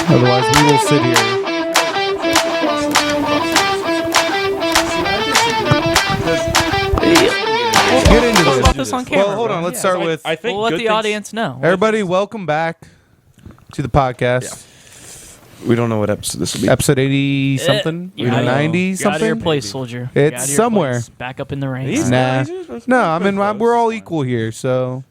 Otherwise, we will sit here. Let's get into Talk this. about this on camera. Well, hold on. Let's start with. I think We'll let good the things- audience know. Everybody, welcome back to the podcast. We don't know what episode this will be. Episode 80 something, You're out of- 90 You're out of your something. place, soldier. It's You're out of your somewhere. place. Back up in the ranks. Nah, no. I mean, we're all equal here. So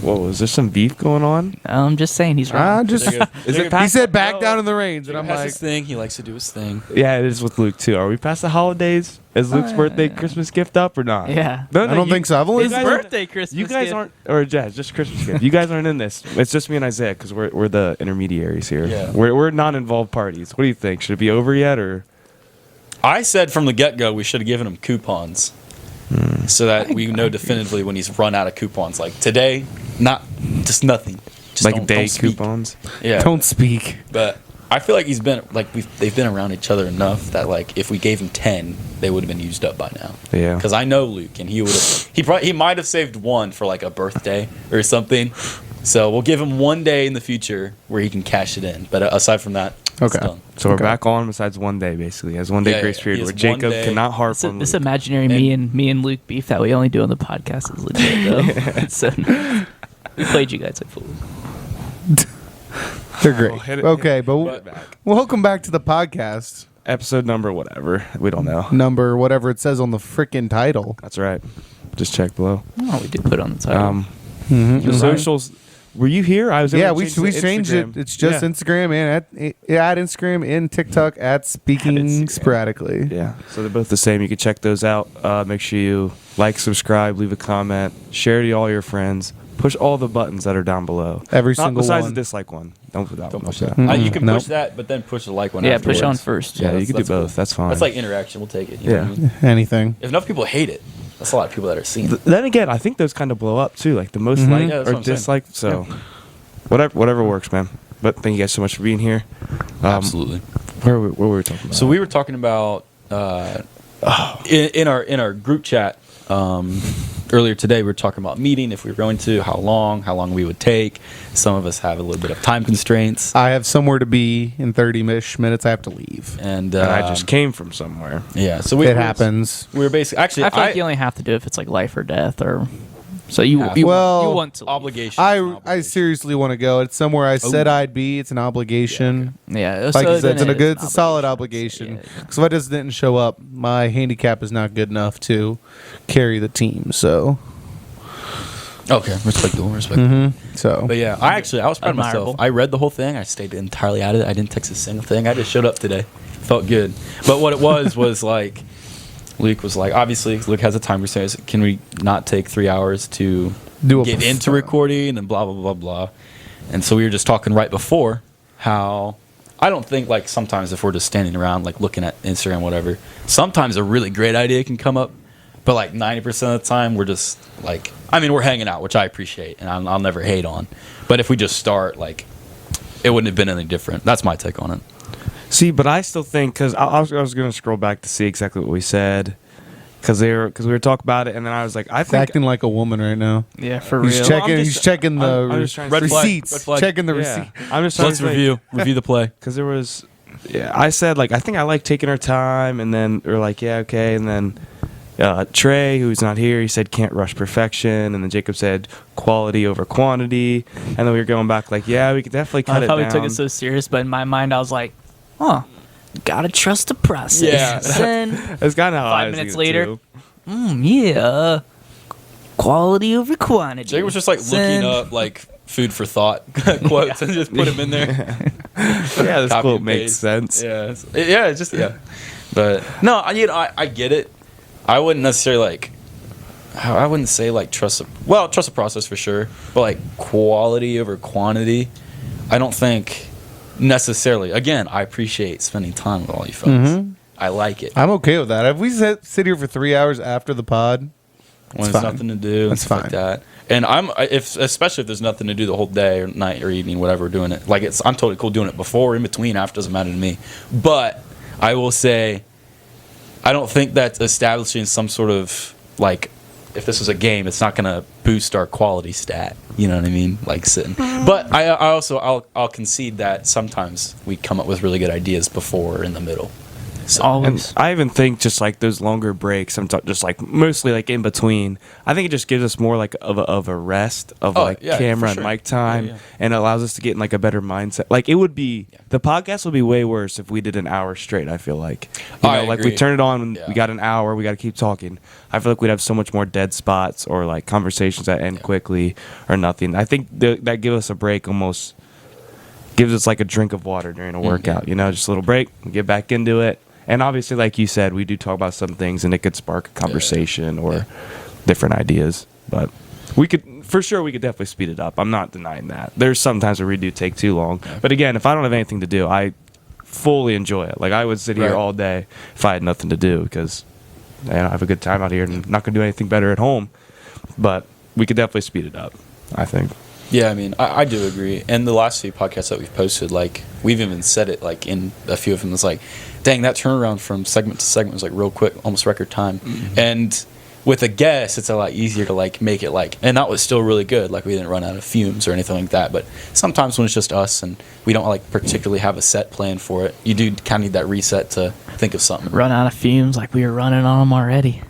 Whoa, is there some beef going on? I'm just saying he's wrong. I just. Is it He past? said back down in the reins, and I'm That's like, his thing. He likes to do his thing. Yeah, it is with Luke too. Are we past the holidays? Is Luke's birthday Christmas gift up or not? Yeah. No, I don't think so. I've only His guys birthday Christmas You guys gift. aren't, or just Christmas gift. You guys aren't in this. It's just me and Isaiah because we're the intermediaries here. Yeah. We're non-involved parties. What do you think? Should it be over yet or? I said from the get-go we should have given him coupons, so that we know definitively when he's run out of coupons. Like today, just nothing. Just Like don't day speak. coupons? Yeah. don't speak. But I feel like they've been around each other enough that like if we gave him 10, they would have been used up by now. Yeah. Because I know Luke, and he might have saved one for like a birthday or something. So we'll give him one day in the future where he can cash it in. But aside from that, Okay. it's done. So we're Okay. back on besides one day basically. He has 1 day Yeah, grace yeah. period He where has Jacob 1 day. cannot harp This, on this Luke. imaginary me and Luke beef that we only do on the podcast is legit though. So we played you guys like fools. They're great. hit it- Okay, but Hit it back. welcome back to the podcast. Episode number whatever. We don't know. Number whatever it says on the freaking title. That's right. Just check below. Oh, we did put it on the title. The socials. Were you here? I was. Yeah, able we to change changed the it. Instagram. It's just Yeah. Instagram and at Instagram and TikTok at speaking Instagram. sporadically. Yeah, so they're both the same. You can check those out. Make sure you like, subscribe, leave a comment, share to all your friends. Push all the buttons that are down below. Every Not single besides one. the dislike one. Don't put that Don't one. push up that. there. You can Nope. push that, but then push the like one. Yeah, afterwards. push on first. Yeah, you can do that's cool. both. That's fine. That's like interaction. We'll take it. You know Yeah. what I mean? Anything. If enough people hate it, that's a lot of people that are seeing it. Then again, I think those kind of blow up too. Like the most like Yeah, that's or what I'm saying. dislike. So whatever works, man. But thank you guys so much for being here. Absolutely. Where were we talking about? So we were talking about in our group chat earlier today. We were talking about meeting, if we were going to, how long we would take. Some of us have a little bit of time constraints, I have somewhere to be in 30-ish minutes. I have to leave. and And I just came from somewhere. yeah. So It happens. We were basically actually I feel like you only have to do it if it's like life or death, or so you Well, want to leave. obligation. I seriously want to go. It's somewhere I said I'd be. It's an obligation. Yeah, Like so I said, then it's a solid obligation. Yeah. Because if I just didn't show up, my handicap is not good enough to carry the team. So, Okay, respectable. so But yeah, I was proud of myself. Admirable. I read the whole thing. I stayed entirely out of it. I didn't text a single thing. I just showed up today. Felt good. But what it was like, Luke was like, obviously, Luke has a timer. Says, can we not take 3 hours to Do a get into recording and blah, blah, blah, blah. And so we were just talking right before how I don't think like sometimes if we're just standing around like looking at Instagram, whatever, sometimes a really great idea can come up. But like 90% of the time, we're just like, I mean, we're hanging out, which I appreciate, and I'll never hate on. But if we just start, like, it wouldn't have been any different. That's my take on it. See, but I still think because I was going to scroll back to see exactly what we said because we were talking about it, and then I was like, I He's think acting like a woman right now. Yeah, for He's real. checking. I'm He's just- checking the I'm just trying to Red flag, receipts. red flag. Checking the yeah, receipt. I'm just So let's review the play. because there was, yeah, I said like I think I like taking our time, and then we're like, yeah, okay, and then. Trey, who's not here, he said can't rush perfection, and then Jacob said quality over quantity, and then we were going back like, yeah, we could definitely cut I it thought down. we took it so serious, but in my mind, I was like, gotta trust the process. Yeah. Then, That's kind of how I 5 was minutes thinking, later, too. yeah, quality over quantity. Jake was just like looking up like food for thought quotes and just put them in there. Yeah, this Copy quote and makes paste. sense. Yeah, it's just yeah. But no, I get it. I wouldn't necessarily like. I wouldn't say like trust the process for sure, but like quality over quantity, I don't think necessarily. Again, I appreciate spending time with all you folks. I like it I'm okay with that. If we sit here for 3 hours after the pod, when it's there's fine. nothing to do and That's stuff fine. like that. And especially if there's nothing to do the whole day or night or evening, whatever we're doing it. Like I'm totally cool doing it before, in between, after, doesn't matter to me. But I will say, I don't think that's establishing some sort of like if this was a game, it's not gonna boost our quality stat. You know what I mean? Like sitting. But I also I'll concede that sometimes we come up with really good ideas before or in the middle. So, Always. And I even think just like those longer breaks, just like mostly like in between. I think it just gives us more like of a rest of like camera and mic time, and allows us to get in like a better mindset. Like it would be the podcast would be way worse if we did an hour straight. I feel like like we turn it on, and we got an hour, we got to keep talking. I feel like we'd have so much more dead spots or like conversations that end quickly or nothing. I think that gives us a break almost gives us like a drink of water during a workout. You know, just a little break, get back into it. And obviously, like you said, we do talk about some things, and it could spark a conversation or different ideas. But we could definitely speed it up. I'm not denying that. There's sometimes where we do take too long. But again, if I don't have anything to do, I fully enjoy it. Like I would sit here all day if I had nothing to do because I have a good time out here and I'm not going to do anything better at home. But we could definitely speed it up, I think. Yeah, I mean, I do agree. And the last few podcasts that we've posted, like, we've even said it, like, in a few of them, it's like, dang, that turnaround from segment to segment was, like, real quick, almost record time. Mm-hmm. And with a guest, it's a lot easier to, like, make it, like, and that was still really good. Like, we didn't run out of fumes or anything like that. But sometimes when it's just us and we don't, like, particularly have a set plan for it, you do kind of need that reset to think of something. Run out of fumes like we were running on them already.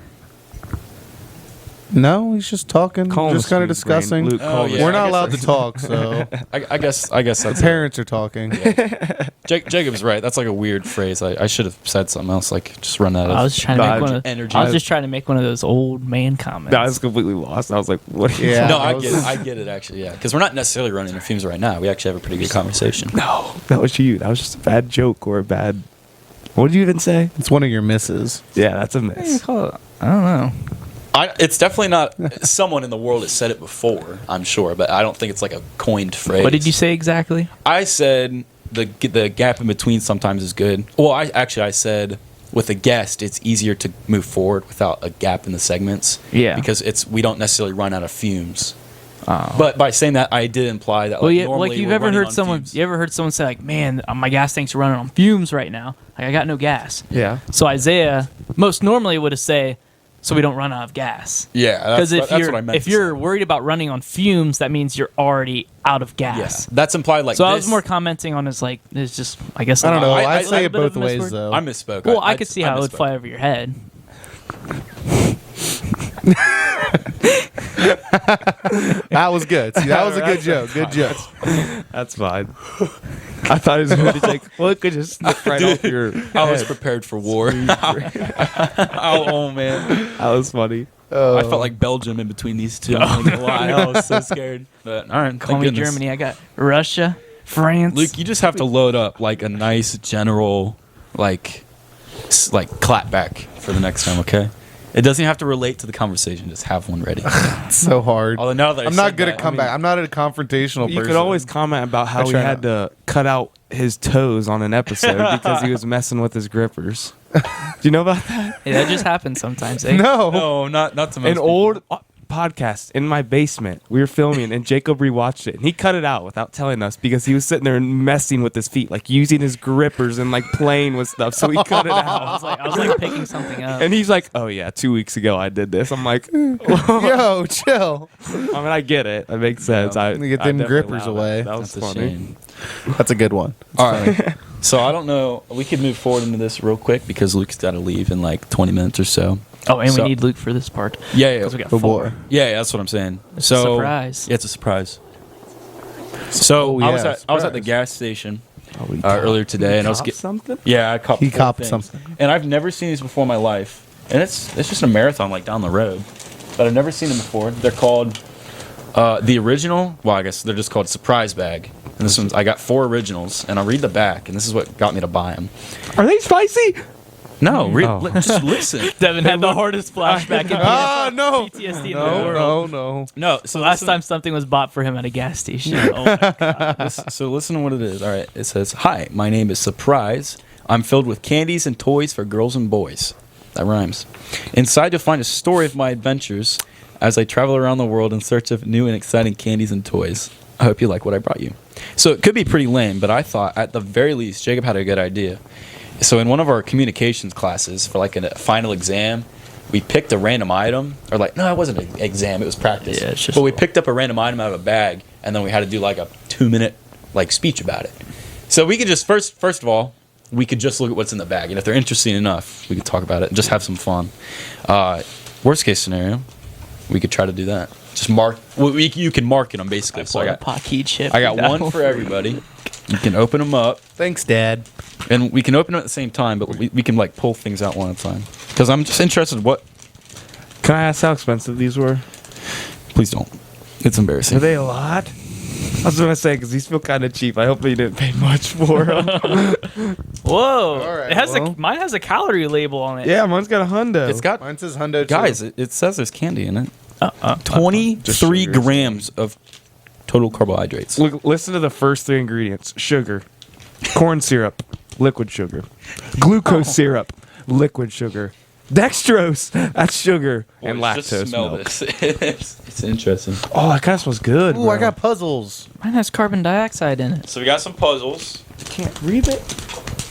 No, he's just talking, just kind of discussing. Luke, we're not allowed to talk, so I guess that's parents are talking. Yeah. Jacob's right. That's like a weird phrase. I should have said something else, like just run out of. I was just trying to make one of energy. I was just trying to make one of those old man comments. No, I was completely lost. I was like, "What?" Yeah. No, I get it. I get it actually. Yeah, because we're not necessarily running the fumes right now. We actually have a pretty good conversation. No, that was you. That was just a bad joke or a bad. What did you even say? It's one of your misses. Yeah, that's a What do you miss. call it? I don't know. It's definitely not. Someone in the world has said it before, I'm sure, but I don't think it's like a coined phrase. What did you say exactly? I said the gap in between sometimes is good. Well, I said with a guest, it's easier to move forward without a gap in the segments. Yeah. Because we don't necessarily run out of fumes. Oh. But by saying that, I did imply that. Well, Like, yeah, normally like you've we're ever running heard on someone? fumes. You ever heard someone say like, "Man, my gas tank's running on fumes right now. Like I got no gas." Yeah. So Isaiah most normally would have say, "So we don't run out of gas." Yeah, Because that's what I meant. if you're worried about running on fumes, that means you're already out of gas. That's implied. Like So this, I was more commenting on his like, it's just I guess I don't know. I- I say a it bit of both a ways, misword. though. I misspoke. Well, I could see how it would misspoke. fly over your head. That was good. See, that was a good joke. Good joke. That's fine. I thought it was going to take. Well, it could just slip right off your. I was head. prepared for war. oh man, That was funny. I felt like Belgium in between these two. I'm not gonna lie. I was so scared. But all right, Call thank me goodness. Germany. I got Russia, France. Luke, you just have to load up like a nice general, like clap back for the next time. Okay. It doesn't have to relate to the conversation. Just have one ready. It's so hard. Although now that I'm not good at comeback. I'm not a confrontational You person. could always comment about how he try had to cut out his toes on an episode because he was messing with his grippers. Do you know about that? Yeah, that just happens sometimes. Eh? No. No, not to most An people. old podcast in my basement. We were filming and Jacob rewatched it and he cut it out without telling us because he was sitting there and messing with his feet, like using his grippers and like playing with stuff. So he cut it out. I was like picking something up. And he's like, "Oh yeah, 2 weeks ago I did this." I'm like, Yo, chill. I mean, I get it. It makes sense. I Let me get I them definitely grippers allow away. That, that was That's a funny. shame. That's a good one. All right. So I don't know. We could move forward into this real quick because Luke's got to leave in like 20 minutes or so. Oh, and So- we need Luke for this part. Yeah, Because we got Oh, 4. boy. Yeah, that's what I'm saying. It's a surprise. Yeah, it's a surprise. So Oh, I was yeah, at the surprise. gas station Oh, we earlier today, and I was caught getting something. I copped He four copped things. something. And I've never seen these before in my life, and it's just a marathon like down the road, but I've never seen them before. They're called the original. Well, I guess they're just called surprise bag. And this one's I got 4 originals, and I'll read the back, and this is what got me to buy them. Are they spicy? No, Oh. just listen. Devin had the hardest flashback in Ah, no. PTSD in the world. No, no. No, so Last listen- time something was bought for him at a gas station. Oh my God. So listen to what it is. All right. It says, "Hi, my name is Surprise. I'm filled with candies and toys for girls and boys." That rhymes. Inside, you'll find a story of my adventures as I travel around the world in search of new and exciting candies and toys. I hope you like what I brought you. So it could be pretty lame, but I thought at the very least, Jacob had a good idea. So in one of our communications classes for like a final exam, we picked a random item, or like, no, it wasn't an exam, it was practice. Yeah, it's just but we picked up a random item out of a bag, and then we had to do like a 2-minute like speech about it. So we could just first of all, we could just look at what's in the bag, and if they're interesting enough, we could talk about it and just have some fun. Worst case scenario, we could try to do that. Just mark. You can market them basically. So I got Pocky chip. I got one for everybody. You can open them up. Thanks, Dad. And we can open them at the same time, but we can like pull things out one at a time. Because I'm just interested in what. Can I ask how expensive these were? Please don't. It's embarrassing. Are they a lot? I was gonna say because these feel kind of cheap. I hope you didn't pay much for them. Whoa! All right, it has well. mine has a calorie label on it. Yeah, mine's got a hundo. It's got Mine says hundo. guys. It says there's candy in it. Just 23 sugar. grams of total carbohydrates. Look, listen to the first 3 ingredients: sugar, corn syrup, liquid sugar, glucose syrup, liquid sugar, dextrose, that's sugar, and Boys, lactose just smell milk. this. It's interesting. Oh, that kind of smells good. Ooh, I bro. got puzzles. Mine has carbon dioxide in it. So we got some puzzles, Can't read it.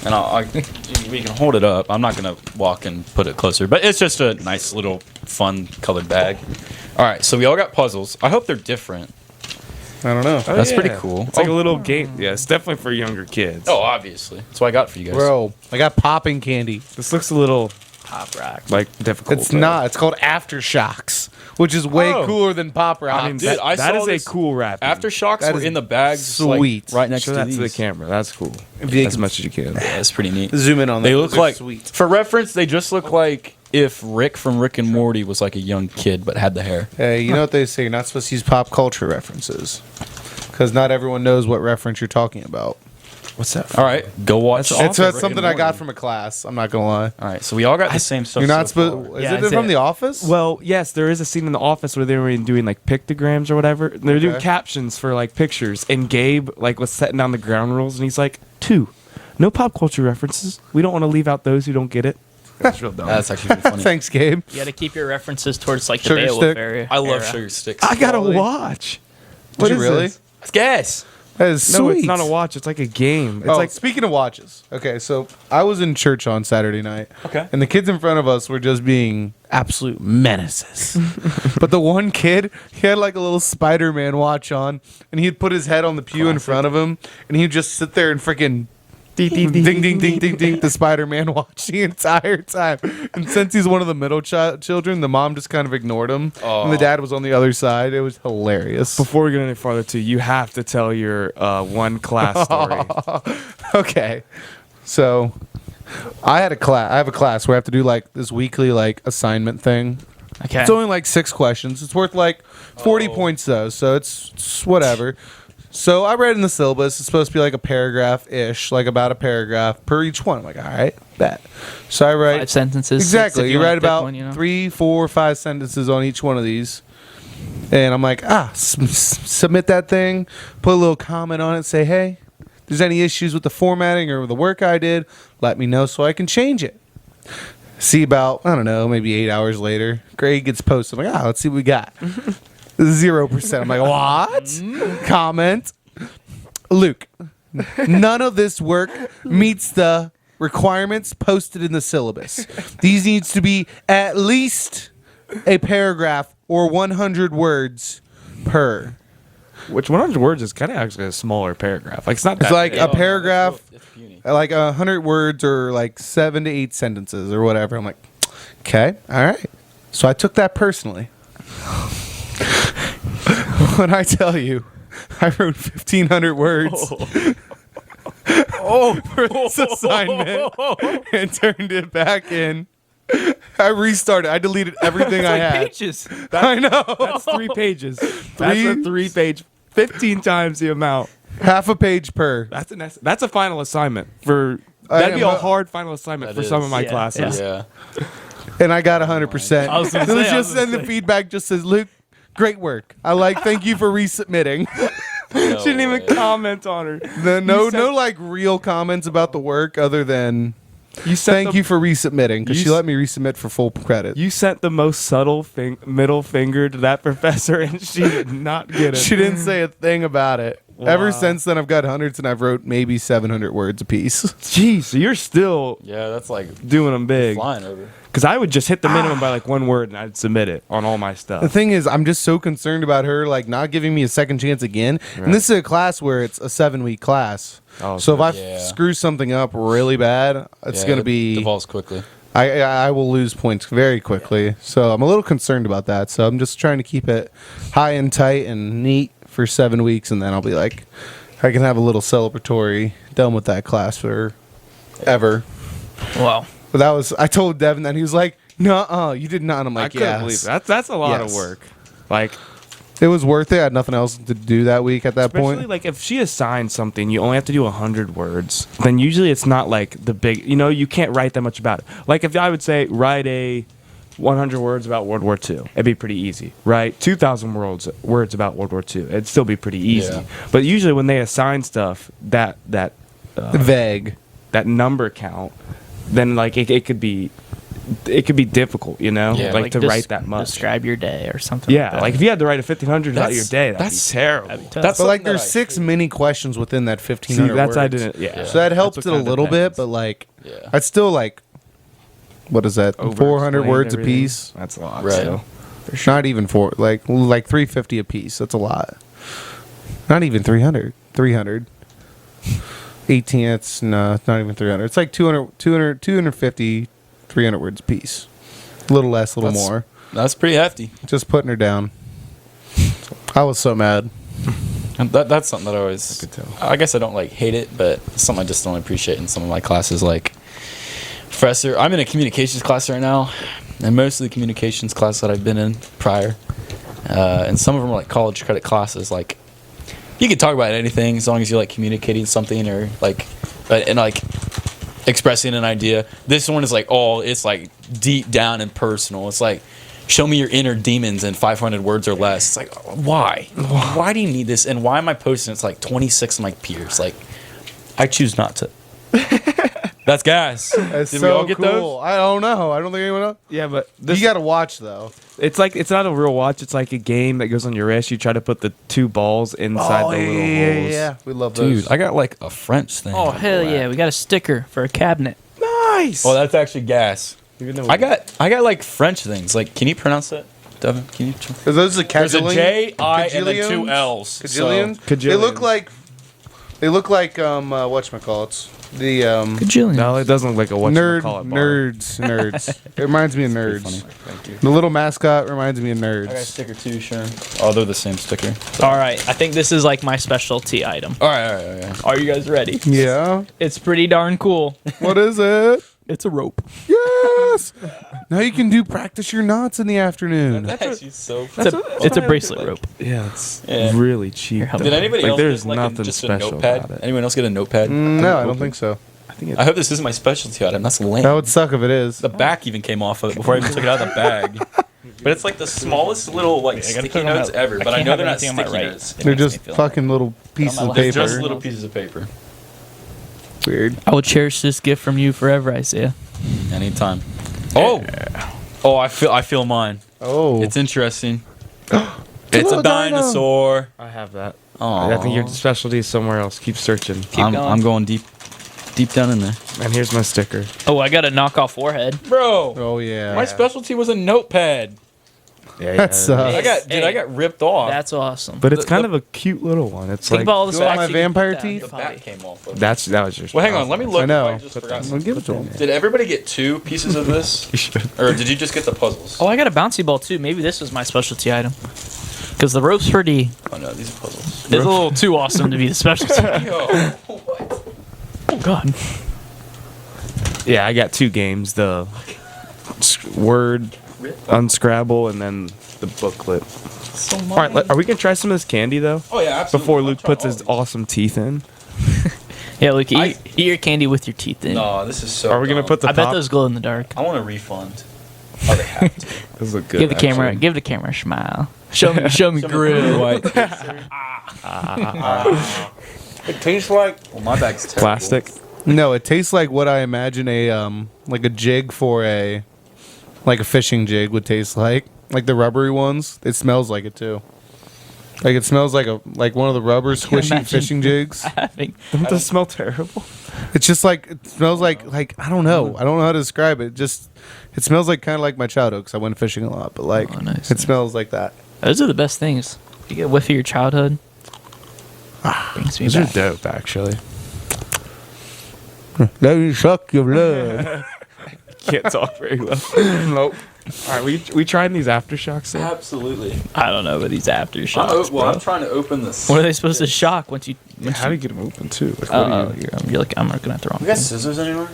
and we can hold it up. I'm not gonna walk and put it closer, but it's just a nice little fun colored bag. All right, so we all got puzzles. I hope they're different. I don't know. Oh, That's pretty cool. It's like a little game. Yeah, it's definitely for younger kids. Oh, obviously. That's what I got for you guys. Bro, I got popping candy. This looks a little Pop rock. like difficult. It's though. not. It's called Aftershocks, which is way Oh. cooler than Pop Rocks. I mean, Dude, that, I that saw is this a cool wrap. Aftershocks That were is in the bags, sweet. like, right next Show to that these. to the camera. That's cool. you As can- much as you can. Yeah, it's pretty neat. Zoom in on that. They Those look are like, sweet. for reference, they just look like if Rick from Rick and Morty was like a young kid but had the hair. Hey, you know what they say? You're not supposed to use pop culture references because not everyone knows what reference you're talking about. What's that? All right, go watch. It's Rick something and I got Morty. from a class. I'm not gonna lie. All right, so we all got the same stuff. You're not so supposed. far. Is Yeah, it that's from it. The Office? Well, yes, there is a scene in The Office where they were doing like pictograms or whatever. They're doing Okay. captions for like pictures, and Gabe like was setting down the ground rules, and he's like, 2, no pop culture references. We don't want to leave out those who don't get it. That's real dumb. That's actually pretty funny. Thanks, Gabe. You got to keep your references towards like the Sugar Beowulf stick. area. I love era. sugar sticks. I gotta Quality. watch. Did you is really? this? Let's guess. That is No, sweet. it's not a watch. It's like a game. It's Oh, like speaking of watches. Okay, so I was in church on Saturday night. Okay. And the kids in front of us were just being absolute menaces. But the one kid, he had like a little Spider-Man watch on, and he'd put his head on the pew in front of him, and he'd just sit there and freaking ding, ding, ding, ding, ding, ding, the Spider-Man watch the entire time. And since he's one of the middle children, the mom just kind of ignored him. And the dad was on the other side. It was hilarious. before we get any farther, too, you have to tell your one class story. Okay. So I have a class where I have to do like this weekly like assignment thing. Okay. It's only like 6 questions. It's worth like 40 points though, so it's whatever. So I read in the syllabus it's supposed to be like a paragraph-ish, like about a paragraph per each one. I'm like, all right, bet. So I write 5 sentences. 6 exactly. if You wanna write pick about one, you know? 3, 4, 5 sentences on each one of these. And I'm like, submit that thing, put a little comment on it, say, hey, if there's any issues with the formatting or the work I did, let me know so I can change it. See about, I don't know, maybe 8 hours later, grade gets posted. I'm like, let's see what we got. 0%. I'm like, what? Comment. Luke, none of this work meets the requirements posted in the syllabus. These needs to be at least a paragraph or 100 words per. Which 100 words is kind of actually a smaller paragraph. Like it's not It's that like big. a paragraph, It's puny. like 100 words or like 7 to 8 sentences or whatever. I'm like, okay, all right. So I took that personally. When I tell you, I wrote 1,500 words for this assignment and turned it back in. I restarted. I deleted everything I had. Pages. I know. That's 3 pages. That's a 3-page, 15 times the amount. Half a page per. That's a final assignment for. That'd be a but- hard final assignment That for some is. of my Yeah, classes. Yeah. And I got 100%. I was gonna It was say, I was just gonna and the say. feedback just says, Luke, great work. Thank you for resubmitting. No Shouldn't even way. comment on her. No, You said- no, like real comments about the work other than You sent thank the, you for resubmitting because You she s- let me resubmit for full credit. You sent the most subtle middle finger to that professor, and she did not get it. She didn't say a thing about it. Ever Wow. since then, I've got hundreds and I've wrote maybe 700 words a piece. Jeez, so you're still Yeah, that's like doing them big. flying over. Because I would just hit the minimum by like one word and I'd submit it on all my The stuff. thing is, I'm just so concerned about her like not giving me a second chance again. Right. And this is a class where it's a 7-week class. Oh, So if I Yeah. screw something up really bad, it's Yeah, gonna it be devolves quickly. I will lose points very quickly. So I'm a little concerned about that. So I'm just trying to keep it high and tight and neat for 7 weeks, and then I'll be like, I can have a little celebratory done with that class for ever. Wow. But that was I told Devin that he was like, "No, you did not." And I'm I like, couldn't "Yes." believe it. That's a lot of Yes. work. Like, It was worth it. I had nothing else to do that week at that especially point. like if she assigns something, you only have to do 100 words. Then usually it's not like the big, you can't write that much about it. Like if I would say write a 100 words about World War II, it'd be pretty easy. Write 2,000 words about World War II, it'd still be pretty easy. Yeah. But usually when they assign stuff that Vague. that number count, then like it could be difficult, Yeah. like to write that much. Describe your day or something. Yeah, like if you had to write a 1,500 about That's- your day, that'd be that's- terrible. That'd be tough. That's But like, something that there's I 6 should- mini questions within that See, 1,500 that's words. I didn't. Yeah, So that helped That's it what a kinda little bit, depends. but like, Yeah. I'd still like, what is that? 400 Over-explained words a everything. piece. That's a lot. Right. So. Not even like 350 a piece. That's a lot. Not even 300. 300. 18. It's no, it's not even 300. It's like 250, 300 words a piece. A little less, a little That's- more. That's pretty hefty. Just putting her down. I was so mad. And that's something that I always. could tell. I guess I don't like hate it, but it's something I just don't appreciate in some of my classes. Like, professor, I'm in a communications class right now, and most of the communications class that I've been in prior, and some of them are like college credit classes. Like, you can talk about anything as long as you're like communicating something or like, and like expressing an idea. This one is like, it's like deep down and personal. It's like, show me your inner demons in 500 words or less. It's like, why? Why do you need this? And why am I posting? It's like 26 of my peers. Like, I choose not to. That's gas. It's Did so we all get cool. those? I don't know. I don't think anyone else. Yeah, but You got to watch though. it's like it's not a real watch. It's like a game that goes on your wrist. You try to put the 2 balls inside the little holes. We love those. Dude, I got like a French thing. Oh hell yeah, we got a sticker for a cabinet. Nice. Oh, that's actually gas. Even though I got like French things. Like, can you pronounce that, Devin? Can you? Are those the There's a Cajillion? J, I, and then 2 Cajillions? L's. Cajillions? So- They look like whatchamacallits. The Gajillion. No, it doesn't look like a nerds. It reminds me of Funny. nerds. Thank you. The little mascot reminds me of I got a nerds. sticker too, sure. Oh, they're the same sticker. All right, I think this is like my specialty item. All right. Are you guys ready? Yeah. It's pretty darn cool. What is it? It's a rope. Yes. Now you can practice your knots in the afternoon. That's actually so It's a bracelet rope. Yeah, it's Yeah. really cheap. help though. me. Did anybody like, else there's get like nothing just a special notepad? about it. Anyone else get a notepad? No, I don't think so. I think I hope this is my specialty item. That's lame. That would suck if it is. The back even came off of it before I even took it out of the bag. But it's like the smallest little like I gotta sticky put it on notes my- ever. I But I can't know have they're not anything on my sticky right. notes. It They're makes me just feel- fucking little pieces my of left. It's paper. just little pieces of paper. Weird. I will cherish this gift from you forever, Isaiah. Anytime. Oh, I feel mine. Oh. It's interesting. It's little a dino. dinosaur. I have that. Oh, I think your specialty is somewhere else. Keep searching. going. I'm going deep down in there, And here's my sticker. Oh, I got a knockoff warhead. bro. Oh yeah. My specialty was a notepad. Yeah, That sucks. I got ripped off. That's awesome. But it's The- kind of a cute little one. It's Think like about all the You want facts my you can vampire put down. teeth? the back came off. Of it. that was your. Well, hang on. Let me look. I know. If I just forgot Well, something. give it to him. Did everybody get 2 pieces of this, You should. or did you just get the puzzles? Oh, I got a bouncy ball too. Maybe this was my specialty item. Because the rope's pretty. Oh no, these are puzzles. It's a little too awesome to be the specialty. Yo, what? Oh God. Yeah, I got 2 games. The word unscrabble and then the booklet. So All right, are we gonna try some of this candy though? Oh yeah, absolutely. Before I'm Luke trying puts all his of awesome teeth in. Yeah, Luke, I- eat your candy with your teeth in. these. No, this is so. Are we gonna dumb. put the I bet pop? those glow in the dark. I want a refund. Oh, they have to. Those look good. Give the camera, actually. give the camera a smile. Show me grill. White. It tastes like Well, my bag's terrible. Plastic. no. It tastes like what I imagine like a jig for a fishing jig would taste like the rubbery ones. It smells like it too. Like it smells like one of the rubber squishy imagine fishing jigs. having Don't those smell terrible? It's just like it smells like I don't know. I don't know how to describe it. It smells like kind of like my childhood because I went fishing a lot. But like nice. it smells like that. Those are the best things. You get a whiff of your childhood. Brings me Those are back. dope, actually. Let me suck your blood. Can't talk very well. Nope. All right, we tried these aftershocks. There. Absolutely. I don't know, but these aftershocks. I'm trying to open this. What are they supposed to shock once you? How do you get them open too? Like, Oh, you're like I'm looking at the wrong. You got thing. scissors anymore?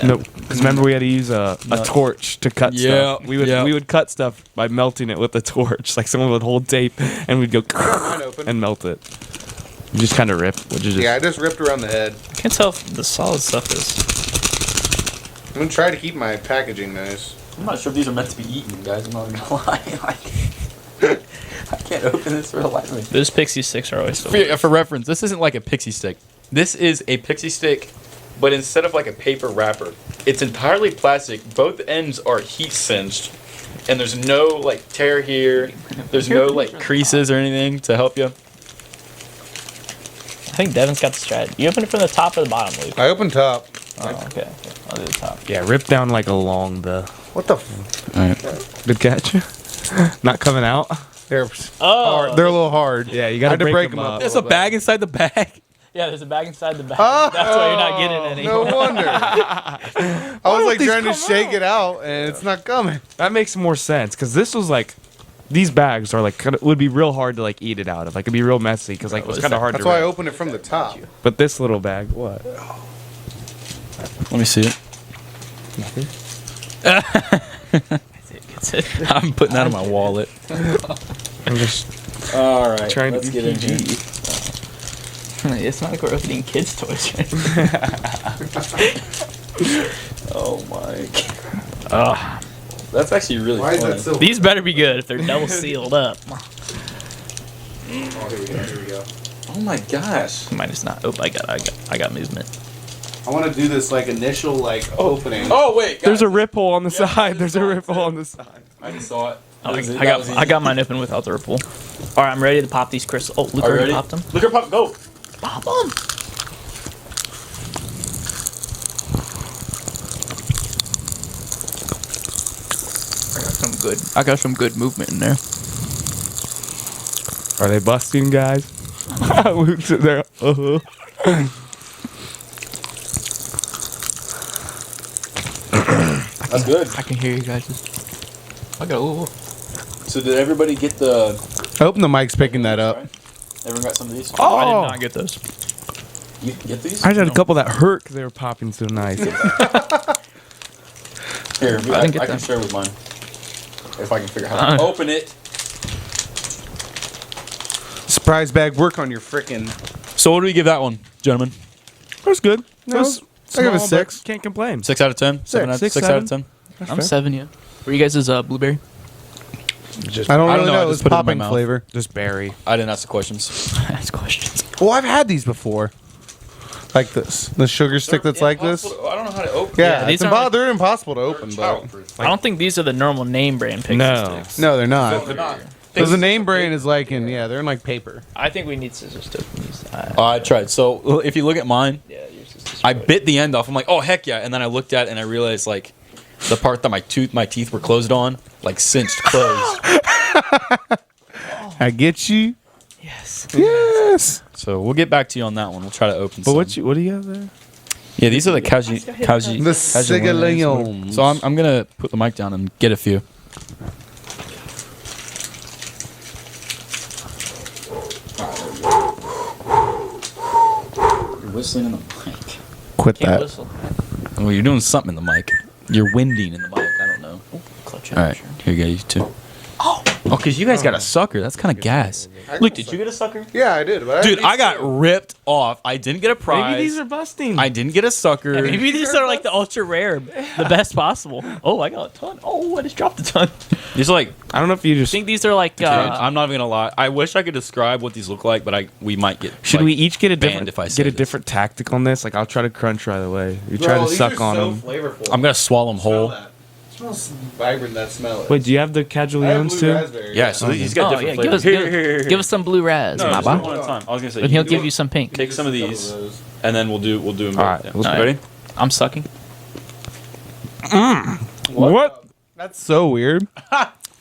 Nope. Because remember we had to use a torch to cut Yeah, stuff. We would yeah. we would cut stuff by melting it with a torch. Like someone would hold tape and we'd go mine open. and melt it. You just kind of rip, which is just Yeah, I just ripped around the head. I can't tell if the solid stuff is. I'm gonna try to keep my packaging nice. I'm not sure if these are meant to be eaten, guys. I'm not gonna lie. Like, I can't open this for the life of me. Those pixie sticks are always so. For reference, this isn't like a pixie stick. This is a pixie stick, but instead of like a paper wrapper, it's entirely plastic. Both ends are heat singed, and there's no like tear here. There's no like creases or anything to help you. I think Devin's got the strat. You open it from the top or the bottom, Luke? I opened top. Oh, okay. I'll do the top. yeah, rip down like along the. What the? All right. Good catch. Not coming out. They're Oh, hard. They're a little hard. Yeah, you I gotta had to break, break them them up. up. There's a bag inside the bag. yeah. There's a bag inside the bag. Oh, That's why you're not getting any. No wonder. I was like trying to shake it out, and it's not coming. That makes more sense because this was like. These bags are like would be real hard to like eat it out of. Like it'd be real messy because like it was kind of hard That's to. why I rip. opened it from the top. But this little bag, what? Let me see it. It's it. I'm putting that in my wallet. I'm just All right. trying to let's be get in PG. here. It's not like we're opening kids' toys, right? Oh my god. That's actually really Why is funny. that so? These better be good if they're double sealed up. Oh, here we go. Oh my gosh. Might just not. Oh, I got movement. I want to do this like initial like opening. Oh wait. There's guys. a rip hole on the side. There's a rip hole on the side. I just saw it. Oh, That was it. I That was got easy. mine open without the ripple. All right, I'm ready to pop these crystals. Oh, Luke Are you already ready? popped them. Look at pop. Go. Pop them. I got some good movement in there. Are they busting, guys? Luke's in there. That's good. I can hear you guys. I got. Ooh. So did everybody get the? I hope the mic's picking that up. Right? Everyone got some of these? I Oh. did not get those. You can get these? I had a couple that hurt because they were popping so nice. Here, I didn't get I can them. share with mine. If I can figure out how to open it. Surprise bag. Work on your frickin'. So what do we give that one, gentlemen? That was good. That was- I give it a small, 6. but Can't complain. 6 out of 10? 6, 6 out of 10? I'm 7, yeah. Were you guys' blueberry? Just, I don't I really don't know, I know. It was just put it in my popping mouth. flavor. just berry. I didn't ask the questions. Ask questions. Well, I've had these before. Like this. The sugar stick that's like this. I don't know how to open Yeah, these it's aren't they're impossible to open, but I don't think these are the normal name brand pixie No. sticks. no, they're not. They're not. Because the name brand is like in they're in like paper. I think we need scissors to open these. I tried. So if you look at mine, Yeah, yours is just I bit the end off. I'm like, oh heck yeah! And then I looked at it and I realized like the part that my teeth were closed on, like cinched closed. I get you. Yes. Yes. So we'll get back to you on that one. We'll try to open. But some. what do you have there? Yeah, these are the The Sigalions. So I'm gonna put the mic down and get a few. You're whistling in the mic. Quit Can't that. whistle. Well, you're doing something in the mic. You're winding in the mic. I don't know. Clutch All right, here you go, you two. Oh, because you guys got a sucker. That's kind of gas. Luke, did you get a sucker? Yeah, I did. But Dude, I got ripped off. I didn't get a prize. Maybe these are busting. I didn't get a sucker. Yeah, maybe these are like the ultra rare, the best possible. Oh, I got a ton. Oh, I just dropped a ton. These are like, I don't know if you I just. think these are like. I'm not even gonna lie. I wish I could describe what these look like, but we might get. Should like, we each get a banned different if I say get a this. different tactic on this? Like I'll try to crunch right away. You try to suck on them. Flavorful. I'm gonna swallow them whole. Smells vibrant, that smell is. Wait, do you have the Cajulions too? Yeah, so he's got Oh, different yeah, give flavors. us, Here. give us some blue raz, No, my just boy. one at a time. I was gonna say. And he'll give you some pink. Take some of these, and then we'll do them. All right, both. let's Yeah. go. Ready? I'm sucking. What? That's so weird.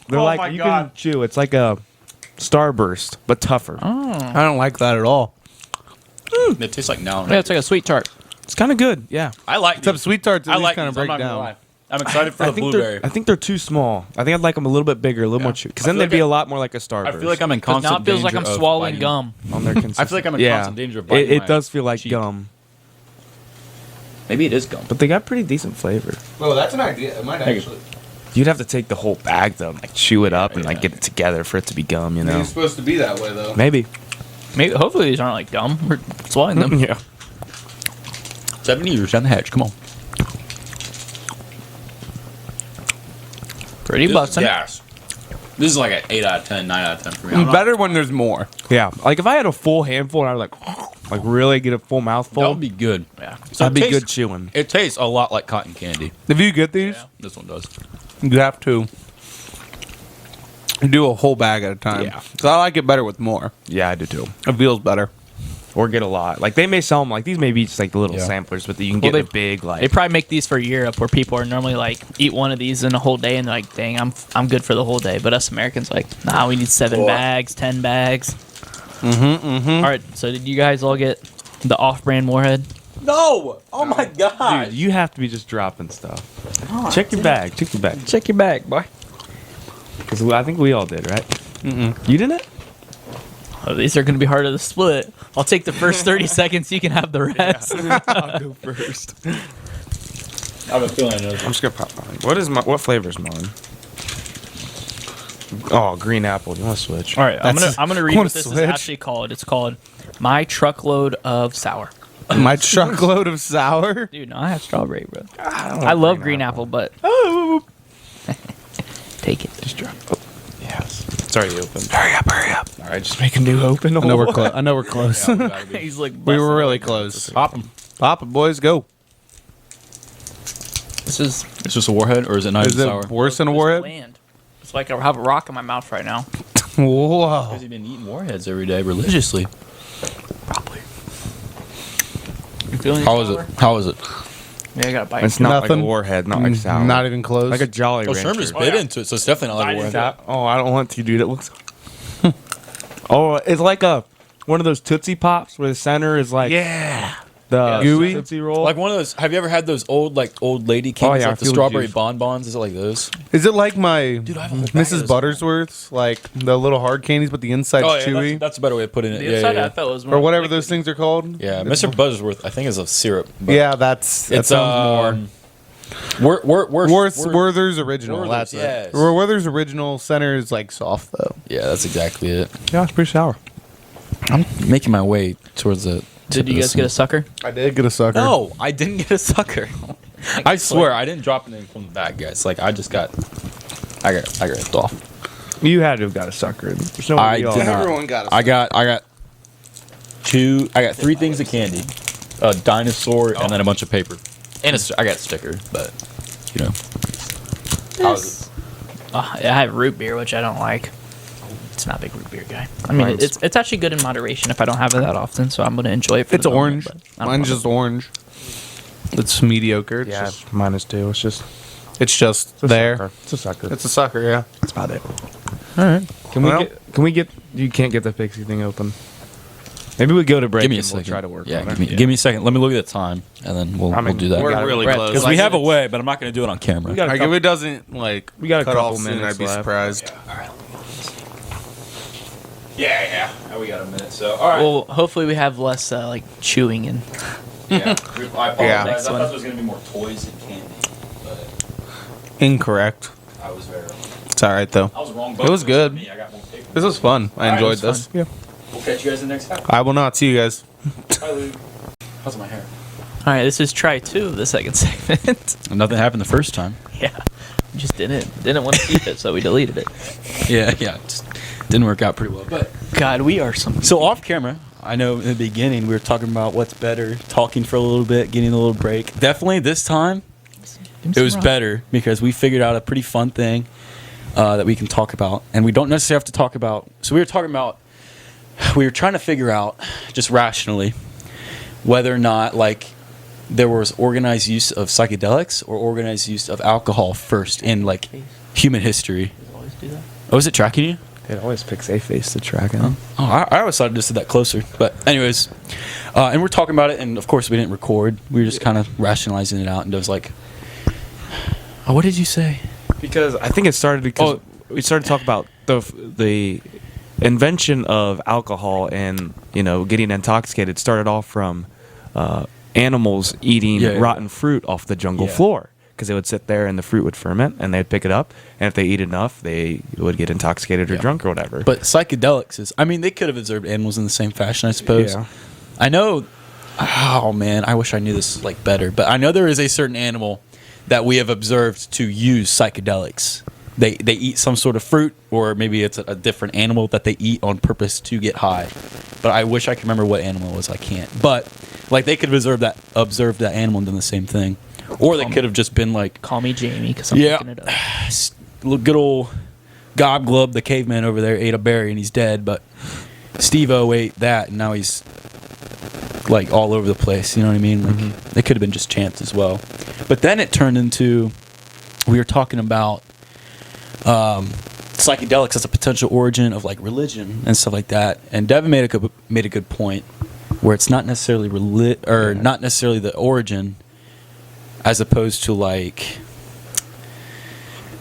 They're Oh like my you God. can chew. It's like a Starburst, but tougher. I don't like that at all. It tastes like now. Yeah, it's like a sweet tart. It's kind of good. Yeah. I like Except these. sweet tarts, I at least like kind of these, I'm break not gonna down. lie. I'm excited for I the think blueberry. I think they're too small. I think I'd like them a little bit bigger, a little more chewy. Because I then feel they'd like be I- a lot more like a Starburst. I feel like I'm in Because constant now it feels like danger I'm of swallowing biting- gum. on their consistency. I feel like I'm in constant danger of It, biting it my does feel like cheek. gum, Maybe it is gum. but they got pretty decent flavor. Oh, that's an idea. It might Thank you. actually. You'd have to take the whole bag though, and, like chew it up and like Yeah. get it together for it to be gum. You know, It's supposed to be that way, though. maybe. Maybe, hopefully these aren't like gum. We're swallowing them. Yeah. 70 years down the hatch. Come on. Pretty busting. Yes. This is like an 8 out of 10, 9 out of 10 for me. I'm not- Better when there's more. Yeah. Like if I had a full handful and I was like really get a full mouthful, That would be good. Yeah. So that'd it be tastes- good chewing. It tastes a lot like cotton candy. If you get these, This one does. you have to do a whole bag at a time. Yeah. 'Cause I like it better with more. Yeah, I do too. It feels better. Or get a lot. Like they may sell them like these may be just like little Yeah. samplers, but you can Well, get they- a big like. They probably make these for Europe, where people are normally like eat one of these in a whole day, and they're like, "Dang, I'm good for the whole day." But us Americans like, nah, we need 7 bags, 10 bags. All right. So did you guys all get the off-brand Warhead? No! Oh my god! Dude, you have to be just dropping stuff. Check your bag. Check your bag. Check your bag, boy. Because I think we all did, right? You didn't? Oh, these are going to be harder to split. I'll take the first 30 seconds. You can have the rest. I'll go first. I have a feeling I know I'm just gonna pop mine. What flavor is mine? Oh, green apple. You want to switch? All right, I'm That's- gonna read wanna what this switch? is actually called. It's called My Truckload of Sour. My truckload of sour. Dude, no, I have strawberry, bro. I love green apple, but take it. Just drop. Oh, yes. It's already open. Hurry up, hurry up. All right, just make a new open. I know we're close. I know we're close. He's like, We were really close. Pop them. Pop it, boys. Go. This is It's just a warhead, or is it not Is even it sour? worse than a it's warhead? bland. It's like I have a rock in my mouth right now. Whoa. Because you've been eating warheads every day religiously. Probably. You feeling How is it? How is it? Yeah, I got a bite. It's not like Nothing. a warhead, not like sour. Not even close. like a Jolly Oh, Rancher. Sherm just bit into it, so it's definitely not like a warhead. Oh, I don't want to, dude. It looks. Oh, it's like one of those Tootsie Pops where the center is like yeah. the Gooey? Tootsie Roll. Like one of those. Have you ever had those old lady candies, yeah, like the Field strawberry Juice. bonbons? Is it like those? Is it like my I have a whole bag of Mrs. those. Buttersworth's, like the little hard candies, but the inside's Oh yeah, chewy, that's a better way of putting it. The Yeah, inside yeah, I thought was or more whatever liquid. those things are called? yeah. Mr. Buttersworth, I think, is a syrup. but Yeah, that sounds more. Werther's original. Werther's, That's yes. it. Werther's original center is like soft though. Yeah, that's exactly it. yeah, it's pretty sour. I'm making my way towards the. Did you guys get a sucker? I did get a sucker. No, I didn't get a sucker. I swear, I didn't drop anything from the bag, guys. Like I just got. I got ripped off. You had to have got a sucker. There's no I way we all- did not. Everyone got a I got 3 things of candy, a dinosaur, and then a bunch of paper. And I got a sticker, but you know. How is it? I have root beer, which I don't like. It's not a big root beer guy. I mean, Mine's- it's actually good in moderation if I don't have it that often, so I'm going to enjoy it for It's the moment, orange. but I don't Mine's love just orange. It's mediocre. It's Yeah, just, -2. It's just it's just it's a there. sucker. It's a sucker. It's a sucker. Yeah. That's about it. All right. Can we get? You can't get the pixie thing open. Maybe we go to break. Give me a and we'll second. try to work Yeah, on it. give me a second. Let me look at the time, and then we'll mean, do that. we're really close. Because we have a way, but I'm not going to do it on camera. We got a Like couple- if it doesn't like We got a cut couple off soon, minutes I'd be left. surprised. Yeah. Now we got a minute. So all right. Well, hopefully we have less like chewing and Yeah. I apologize. Yeah. I Next thought one. there was going to be more toys and candy, but Incorrect. I was very wrong. It's all right though. I was wrong. It was good. Me. I got more paper. This was fun. I Alright, enjoyed it was this. Yeah. We'll catch you guys in the next half. I will not see you guys. Bye, Luke. How's my hair? all right. This is try 2 of the second segment. Nothing happened the first time. Yeah, we just didn't want to keep it, so we deleted it. Yeah. Just didn't work out pretty well. But God, we are some. so off camera, I know in the beginning we were talking about what's better, talking for a little bit, getting a little break. Definitely this time, it was better because we figured out a pretty fun thing that we can talk about, and we don't necessarily have to talk about. So we were trying to figure out just rationally whether or not like there was organized use of psychedelics or organized use of alcohol first in like human history. Does it always do that? Oh, is it tracking you? It always picks a face to track him. Oh, I always thought it just did that closer. But anyways, and we're talking about it, and of course we didn't record. We were just kind of rationalizing it out, and it was like, oh, what did you say? Because I think it started because we started to talk about the invention of alcohol and getting intoxicated started off from animals eating rotten fruit off the jungle floor. Because they would sit there and the fruit would ferment and they'd pick it up. And if they eat enough, they would get intoxicated or drunk or whatever. But psychedelics is, I mean, they could have observed animals in the same fashion, I suppose. Yeah. I know, oh man, I wish I knew this like better. But I know there is a certain animal that we have observed to use psychedelics. They eat some sort of fruit, or maybe it's a different animal that they eat on purpose to get high. But I wish I could remember what animal it was. I can't. But like they could have observed that animal and done the same thing. Or they could have just been like... Call me Jamie, because I'm looking it up. Good old Gobglub, the caveman over there, ate a berry and he's dead. But Steve-O ate that and now he's like all over the place. You know what I mean? Like It could have been just chance as well. But then it turned into... We were talking about psychedelics as a potential origin of like religion and stuff like that. And Devin made a good point where it's not necessarily not necessarily the origin... As opposed to like,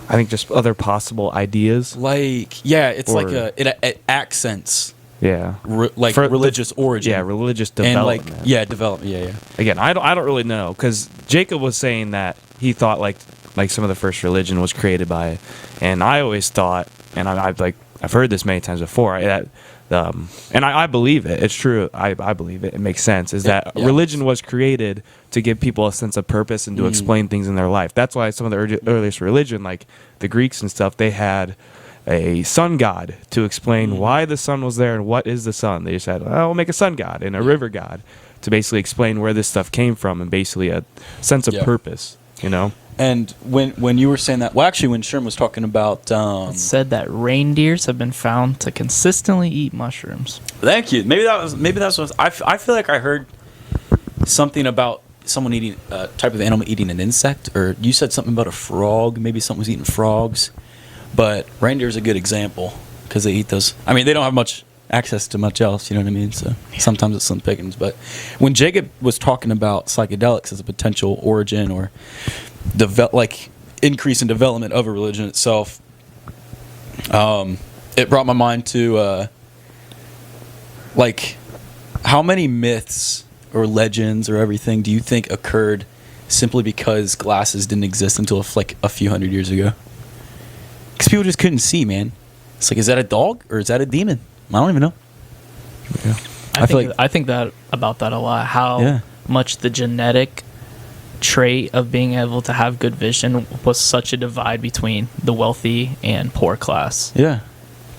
I think just other possible ideas. Like, yeah, it's like it accents. Yeah. Religious origin. Yeah, religious development. And like, development. Yeah. Again, I don't really know because Jacob was saying that he thought like some of the first religion was created by, and I always thought, and I've heard this many times before that. And I believe it. It's true. I believe it. It makes sense. Is that religion was created to give people a sense of purpose and to explain things in their life. That's why some of the earliest religion, like the Greeks and stuff, they had a sun god to explain why the sun was there and what is the sun. They just said, "Oh, we'll make a sun god and a river god," to basically explain where this stuff came from and basically a sense of purpose. And when you were saying that, well, actually, when Sherm was talking about, it said that reindeers have been found to consistently eat mushrooms. Thank you. Maybe that's what I feel like I heard something about someone eating a type of animal eating an insect, or you said something about a frog. Maybe someone was eating frogs, but reindeer's a good example because they eat those. I mean, they don't have much access to much else. You know what I mean? So sometimes it's slim pickings. But when Jacob was talking about psychedelics as a potential origin or increase in development of a religion itself, it brought my mind to how many myths or legends or everything do you think occurred simply because glasses didn't exist until a few hundred years ago? Because people just couldn't see, man. It's like, is that a dog or is that a demon? I don't even know. Yeah. I think that about that a lot. How much the genetic trait of being able to have good vision was such a divide between the wealthy and poor class. Yeah.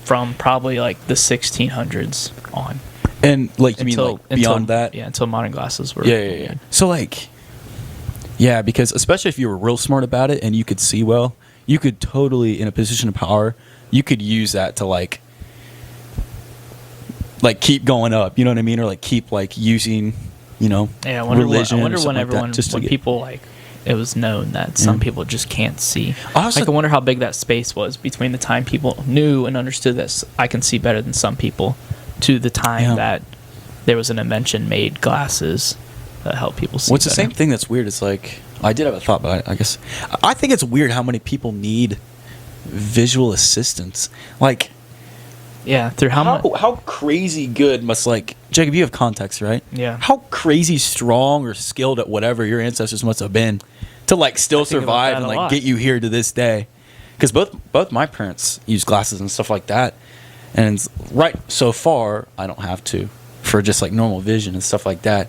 From probably like the 1600s on. And like, you mean like beyond that? Yeah, until modern glasses were. Yeah. So like, yeah, because especially if you were real smart about it and you could see well, you could totally, in a position of power, you could use that to like keep going up. You know what I mean? Or like keep like using, religion. I wonder when people like, it was known that some people just can't see. I wonder how big that space was between the time people knew and understood that I can see better than some people to the time that there was an invention made, glasses, that help people see better. The same thing that's weird is like, I did have a thought, but I guess I think it's weird how many people need visual assistance. Like, yeah, through how crazy good must, like, Jacob, you have contacts, right? Yeah. How crazy strong or skilled at whatever your ancestors must have been to like still survive and like get you here to this day. Because both my parents use glasses and stuff like that, and so far I don't have to for just like normal vision and stuff like that.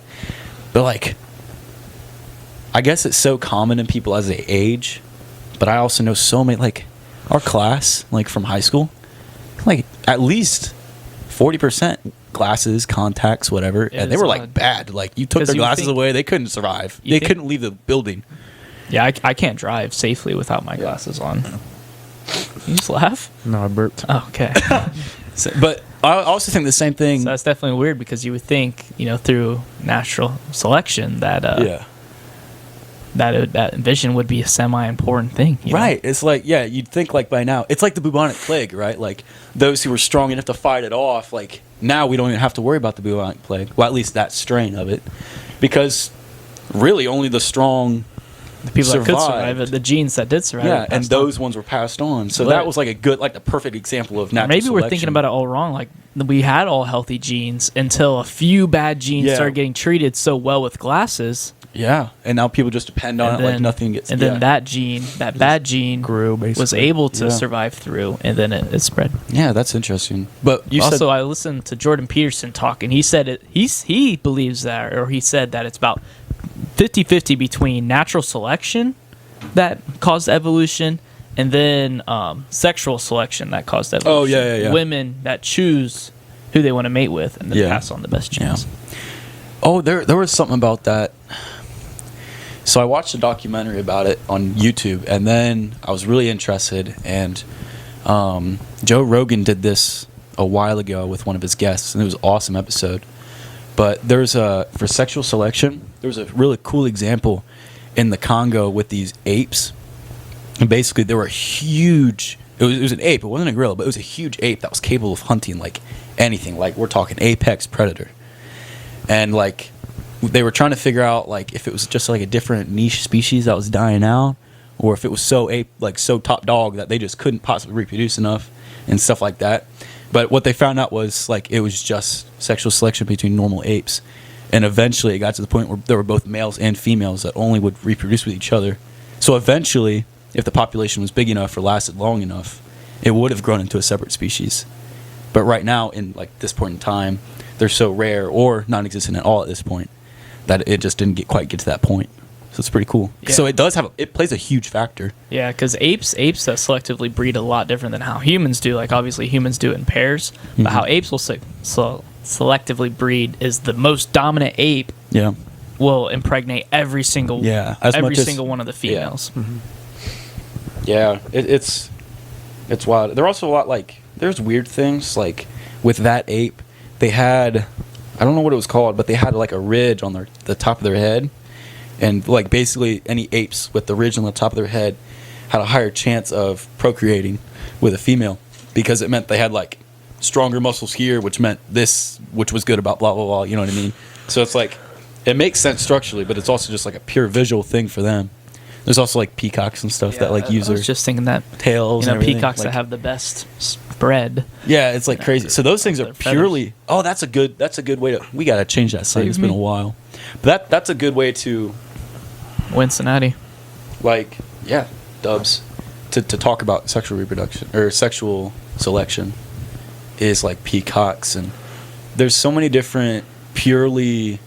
But like, I guess it's so common in people as they age. But I also know so many, like our class, like from high school, like at least 40% glasses, contacts, whatever, and they were like bad. Like you took their glasses away, they couldn't survive. They couldn't leave the building. Yeah, I can't drive safely without my glasses on. You just laugh? No, I burped. Oh, okay. But I also think the same thing. So that's definitely weird because you would think, through natural selection that that vision would be a semi-important thing. Right. It's like, you'd think like by now, it's like the bubonic plague, right? Like those who were strong enough to fight it off, like now we don't even have to worry about the bubonic plague. Well, at least that strain of it. Because really only the strong The people that could survived. survive, the genes that did survive. Yeah, were and passed on. those ones were passed on. So But- that was like the perfect example of natural Maybe we're selection. thinking about it all wrong. Like we had all healthy genes until a few bad genes Yeah. started getting treated so well with glasses, Yeah, and now people just depend on it like nothing gets. and then that bad gene Grew, basically. was able to Yeah. survive through, and then it spread. Yeah, that's interesting. But you Also, said I listened to Jordan Peterson talk, and he said he believes that, or he said that it's about 50-50 between natural selection that caused evolution, and then sexual selection that caused evolution. Oh, yeah. Women that choose who they want to mate with, and then Yeah. pass on the best genes. Oh, there was something about that. So I watched a documentary about it on YouTube, and then I was really interested. And Joe Rogan did this a while ago with one of his guests, and it was an awesome episode. But for sexual selection, there was a really cool example in the Congo with these apes. And basically, they were huge. It was an ape. It wasn't a gorilla, but it was a huge ape that was capable of hunting like anything. Like we're talking apex predator. And like they were trying to figure out like if it was just like a different niche species that was dying out, or if it was so top dog that they just couldn't possibly reproduce enough and stuff like that. But what they found out was like it was just sexual selection between normal apes. And eventually it got to the point where there were both males and females that only would reproduce with each other. So eventually, if the population was big enough or lasted long enough, it would have grown into a separate species. But right now, in like this point in time, they're so rare or non-existent at all at this point that it just didn't quite get to that point. So it's pretty cool. Yeah. So it plays a huge factor. Yeah, because apes that selectively breed a lot different than how humans do. Like obviously humans do it in pairs, but how apes will selectively breed is the most dominant ape Yeah. will impregnate every single single one of the females. Yeah, it's wild. There are also a lot like there's weird things like with that ape. They had I don't know what it was called, but they had like a ridge on the top of their head, and like basically any apes with the ridge on the top of their head had a higher chance of procreating with a female because it meant they had like stronger muscles here, which meant this, which was good about blah blah blah. You know what I mean? So it's like it makes sense structurally, but it's also just like a pure visual thing for them. There's also like peacocks and stuff that like use I their was just thinking that tails. and everything. peacocks like, that have the best spread. Yeah, it's like crazy. So those things are their feathers. purely. Oh, that's a good way to. We gotta change that site. It's been a while, but that's a good way to Cincinnati. like dubs to talk about sexual reproduction or sexual selection is like peacocks, and there's so many different purely.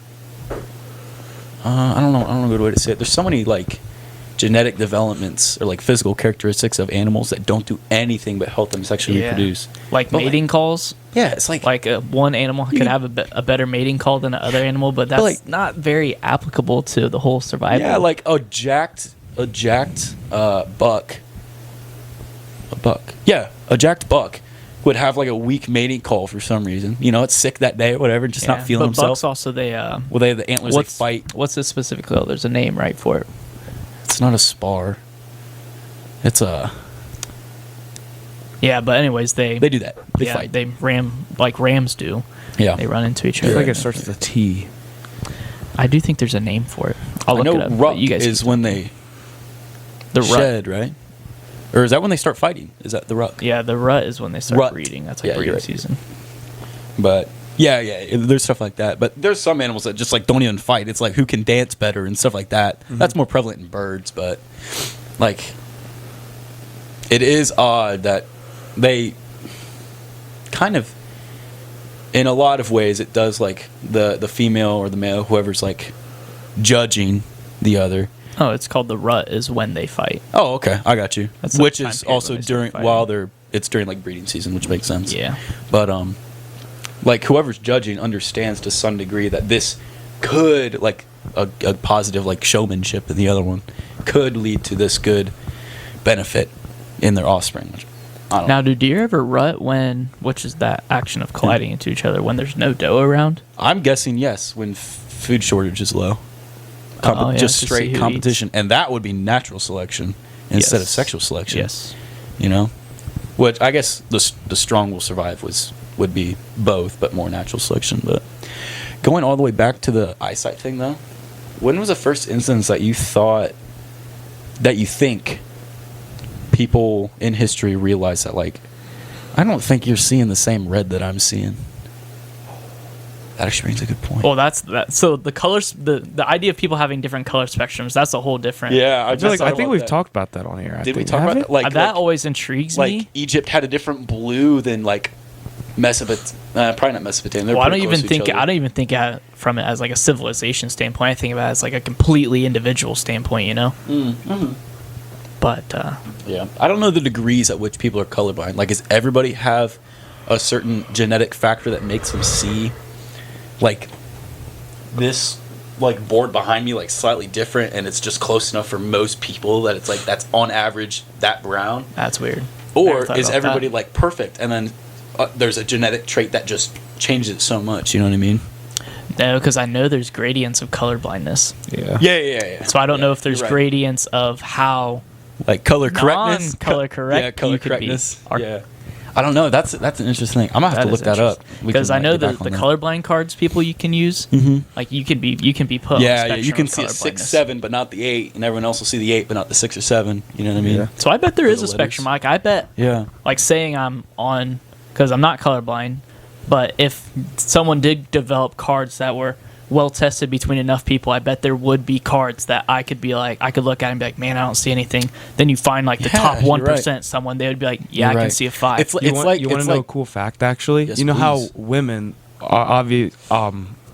I don't know a good way to say it. There's so many like genetic developments or like physical characteristics of animals that don't do anything but help them sexually reproduce. Like But, mating calls. Yeah, it's like One animal could have a better mating call than another animal, but that's like- not very applicable to the whole survival. yeah, like a jacked buck. A buck. Yeah, a jacked buck would have like a weak mating call for some reason. You know, it's sick that day or whatever, just not feeling but himself. bucks also they Well, they have the antlers. They fight. What's the specific call? There's a name right for it. It's not a spar. It's a. Yeah, but anyways, they They do that. They yeah, fight. they ram like rams do. Yeah. They run into each I feel other. like it starts with a T. I do think there's a name for it. I'll I look know it up. but ruck you guys is when they the rut. shed, right? Or is that when they start fighting? Is that the ruck? Yeah, the rut is when they start Rut. breeding. That's Yeah, like you're breeding right. season. But yeah, there's stuff like that. But there's some animals that just like don't even fight. It's like who can dance better and stuff like that. That's more prevalent in birds, but like it is odd that they kind of in a lot of ways it does like the female or the male, whoever's like judging the other. Oh, it's called the rut is when they fight. Oh, okay, I got you. That's the Which time is period also when they start during fighting. it's during like breeding season, which makes sense. Yeah. But like whoever's judging understands to some degree that this could like a positive like showmanship in the other one, could lead to this good benefit in their offspring. Which, I don't know. Now, do deer ever rut which is that action of colliding into each other, when there's no doe around? I'm guessing yes, when food shortage is low. Yeah, Just to see straight who competition. And that would be natural selection instead of Yes. sexual selection. Yes. You know? Which I guess the strong will survive would be both, but more natural selection. But going all the way back to the eyesight thing, though, when was the first instance that you think people in history realized that, like, I don't think you're seeing the same red that I'm seeing? That actually brings a good point. Well, that's that. So the colors, the idea of people having different color spectrums, that's a whole different. Yeah, I think we've talked about that on here. Did we talk about that? Like, that always intrigues like me. Egypt had a different blue than like Mesopotamia. Probably not Mesopotamia. They're Well, I pretty don't close even to each think other. I don't even think from it as like a civilization standpoint. I think about it as like a completely individual standpoint, you know. Mm-hmm. But Yeah, I don't know the degrees at which people are colorblind. Like, does everybody have a certain genetic factor that makes them see, like, this, like, board behind me, like, slightly different, and it's just close enough for most people that it's like that's on average that brown? that's weird. Or Never thought is about everybody that. like perfect, and then there's a genetic trait that just changes it so much? You know what I mean? No, because I know there's gradients of color blindness. Yeah. Yeah. So I don't know if there's you're right. gradients of how Like color correctness, non-color correct yeah, color you could be. correctness. Or- Yeah, I don't know. That's an interesting thing. I'm gonna have to look that up because I know the colorblind cards people you can use. Like you can be put. on the Yeah, you spectrum can of see a colorblindness. 6-7, but not the 8, and everyone else will see the 8, but not the 6 or 7. You know what I mean? Yeah. So I bet there For is the a spectrum. letters. Like I bet, Yeah. like saying I'm on, because I'm not colorblind, but if someone did develop cards that were well tested between enough people, I bet there would be cards that I could be like, I could look at and be like, man, I don't see anything. Then you find like the Yeah, top you're 1%, right. someone, they would be like, yeah, I You're can right. see a 5. It's like You want to know a like, cool fact, actually? Yes, you know how please. women are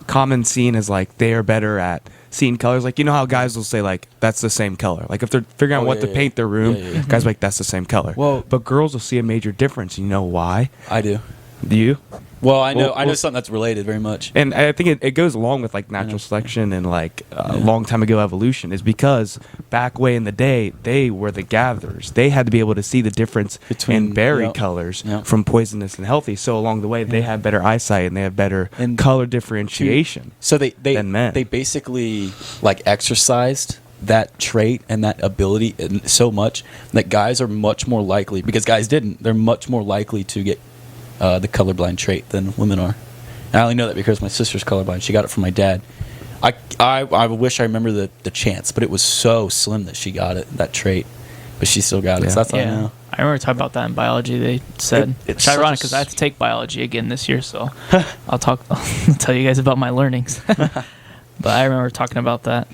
common seen as like they are better at seeing colors. Like, you know how guys will say like that's the same color. Like if they're figuring out what to paint their room, Yeah. guys are like that's the same color. Well- but girls will see a major difference. You know why? I do. Do you? Well, I know Well, something that's related very much. And I think it goes along with like natural selection and like long time ago evolution, is because back way in the day they were the gatherers. They had to be able to see the difference Between- in berry yep. colors Yep. from poisonous and healthy. So along the way they have better eyesight and they have better And color differentiation. So they than men. they basically like exercised that trait and that ability so much that guys are much more likely, because guys didn't, they're much more likely to get the colorblind trait than women are. And I only know that because my sister's colorblind. She got it from my dad. I wish I remember the chance, but it was so slim that she got it, that trait. But she still got it. Yeah. So that's all I Yeah, know. I remember talking about that in biology. They said it's it's such ironic a because I have to take biology again this year, so I'll tell you guys about my learnings. But I remember talking about that.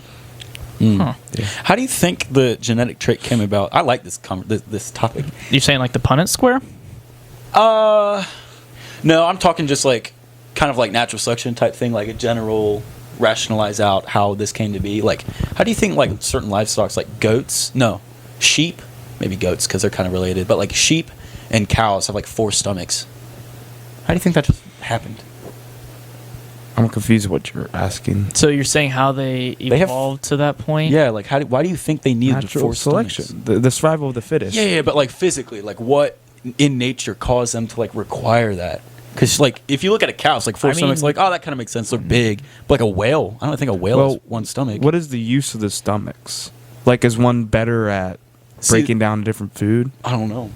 Huh. How do you think the genetic trait came about? I like this this topic. You're saying like the Punnett square? No, I'm talking just like kind of like natural selection type thing, like a general rationalize out how this came to be. Like, how do you think like certain livestock, like sheep, maybe goats because they're kind of related, but like sheep and cows have like 4 stomachs. How do you think that just happened? I'm confused what you're asking. So you're saying how they They have- evolved to that point? Yeah, like why do you think they needed Natural 4 selection, stomachs? the survival of the fittest. Yeah, but like physically, like what in nature caused them to like require that? Because like if you look at a cow, it's like 4 I mean- stomachs. Like, oh, that kind of makes sense. They're big. But like a whale, I don't think a whale has 1 stomach. What is the use of the stomachs? Like, is one better at breaking down different food? I don't know.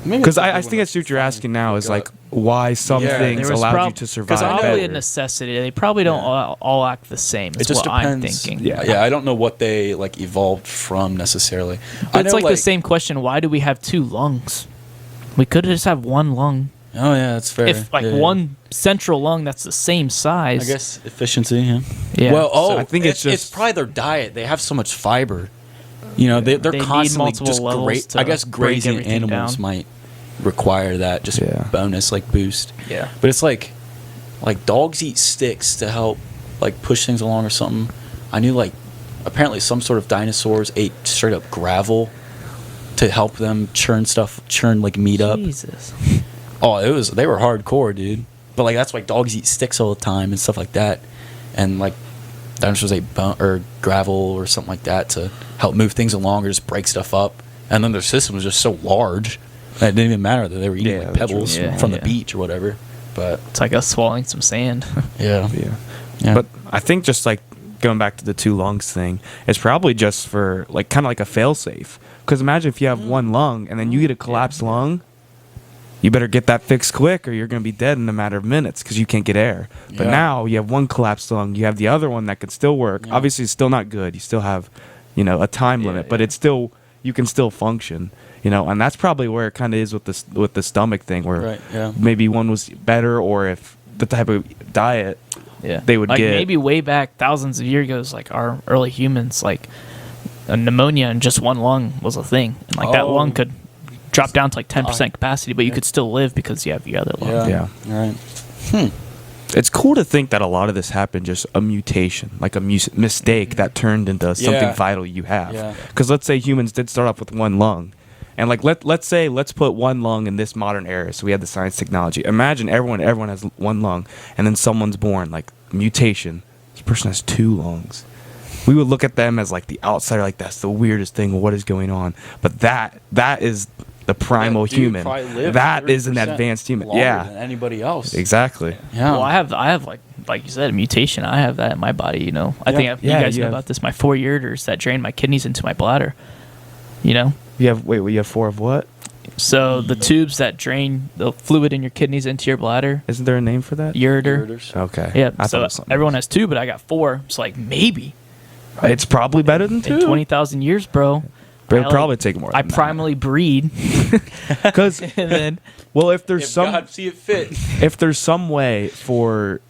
Because I think that's what you're asking now is like why some Yeah. things There was allowed you to survive It's probably a better. necessity. They probably don't all act the same. It Is just what I'm depends. thinking. Yeah. I don't know what they like evolved from necessarily. But it's like the same question. Why do we have 2 lungs? We could just have 1 lung. Oh yeah, that's fair. If like Yeah, one central lung that's the same size. I guess efficiency. Yeah. Yeah. Well, So I think it's just- probably their diet. They have so much fiber. You know, they're They need constantly multiple just levels great. to I guess break grazing everything animals down. might require that just Yeah. bonus like boost. Yeah. But it's like dogs eat sticks to help like push things along or something. I knew like apparently some sort of dinosaurs ate straight up gravel to help them churn like meat up. Jesus. Oh, they were hardcore, dude. But like that's why dogs eat sticks all the time and stuff like that. And like dinosaurs ate bone or gravel or something like that to help move things along or just break stuff up. And then their system was just so large that it didn't even matter that they were eating like pebbles from the beach or whatever. But It's like us swallowing some sand. Yeah. But I think just like going back to the 2 lungs thing, it's probably just for like kind of like a fail safe. Because imagine if you have one lung and then you get a collapsed lung, you better get that fixed quick or you're going to be dead in a matter of minutes because you can't get air. But now you have one collapsed lung, you have the other one that can still work. Yeah. Obviously, it's still not good. You still have, a time limit, but it's still, you can still function. And that's probably where it kind of is with the stomach thing, where maybe one was better, or if the type of diet they would like get. maybe way back thousands of years ago, like our early humans, like a pneumonia and just one lung was a thing, and like that lung could drop down to like 10% capacity, but you could still live because you have your other lung. Yeah. All right. It's cool to think that a lot of this happened just a mutation, like a mistake that turned into something vital you have. Yeah. Because let's say humans did start off with one lung. And like let's put one lung in this modern era. So we have the science technology. Imagine everyone has one lung, and then someone's born, like mutation. This person has 2 lungs. We would look at them as like the outsider, like that's the weirdest thing. What is going on? But that is the primal human. That is an advanced human. Yeah. Than anybody else. Exactly. Yeah. Well, I have like you said, a mutation. I have that in my body. I think you guys know about this. My 4 ureters that drain my kidneys into my bladder. You have 4 of what? So the tubes that drain the fluid in your kidneys into your bladder. Isn't there a name for that? Ureter. Okay. Yeah. I thought it So was something everyone else. has 2, but I got 4. It's like maybe It's probably better than 2. in 20,000 years, bro. But it'll I, probably take more. I primarily breed, Because and then well, if there's see it fit. if there's some way for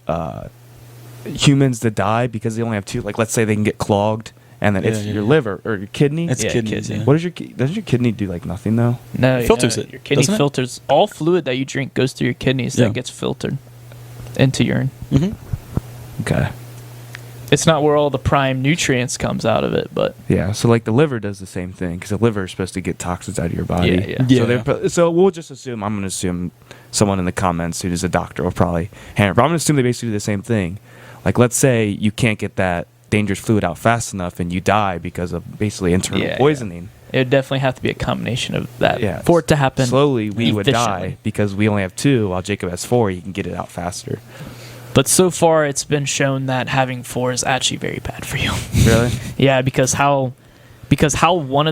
humans to die because they only have 2, like let's say they can get clogged, and then it's your liver or your kidney. It's kidneys. kidney. Yeah. What does your kidney do? Like nothing though. no, It filters it, Your kidney doesn't it? filters all fluid that you drink goes through your kidneys. Yeah. That gets filtered into urine. Okay. It's not where all the prime nutrients comes out of it, but Yeah. So like the liver does the same thing because the liver is supposed to get toxins out of your body. Yeah. So we'll just assume. I'm going to assume someone in the comments who is a doctor will probably hammer. But I'm going to assume they basically do the same thing. Like let's say you can't get that dangerous fluid out fast enough and you die because of basically internal poisoning. it would definitely have to be a combination of that Yeah. for it to happen. Slowly we would efficiently. die because we only have 2 while Jacob has 4. He can get it out faster. But so far, it's been shown that having 4 is actually very bad for you. Really? Yeah, because how one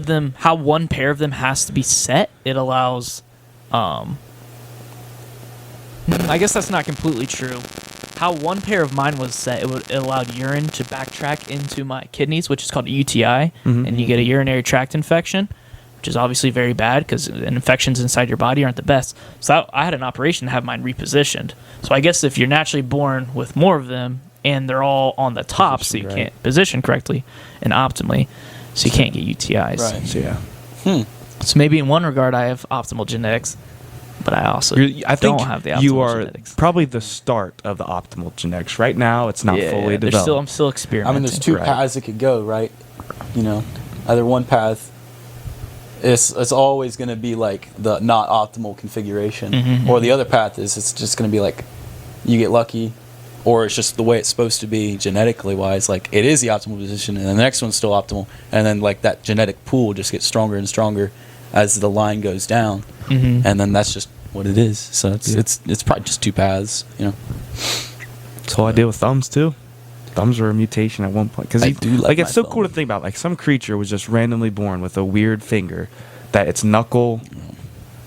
pair of them has to be set, it allows. I guess that's not completely true. How one pair of mine was set, it allowed urine to backtrack into my kidneys, which is called a UTI, and you get a urinary tract infection, which is obviously very bad because infections inside your body aren't the best. So I had an operation to have mine repositioned. So I guess if you're naturally born with more of them and they're all on the top, so you can't position correctly and optimally, so you can't get UTIs. Right. So yeah. So maybe in one regard I have optimal genetics, but I also don't have the optimal you are genetics. probably the start of the optimal genetics. Right now, it's not fully developed. I'm still experimenting. I mean, there's 2 Right. paths it could go, right? Either one path. It's always going to be like the not optimal configuration, or the other path is it's just going to be like you get lucky, or it's just the way it's supposed to be genetically wise. Like it is the optimal position, and the next one's still optimal, and then like that genetic pool just gets stronger and stronger as the line goes down, and then that's just what it is. So it's probably just 2 paths, That's the whole idea with thumbs too. Thumbs were a mutation at one point because I do like it's my so cool to thumb. think about. Like some creature was just randomly born with a weird finger that its knuckle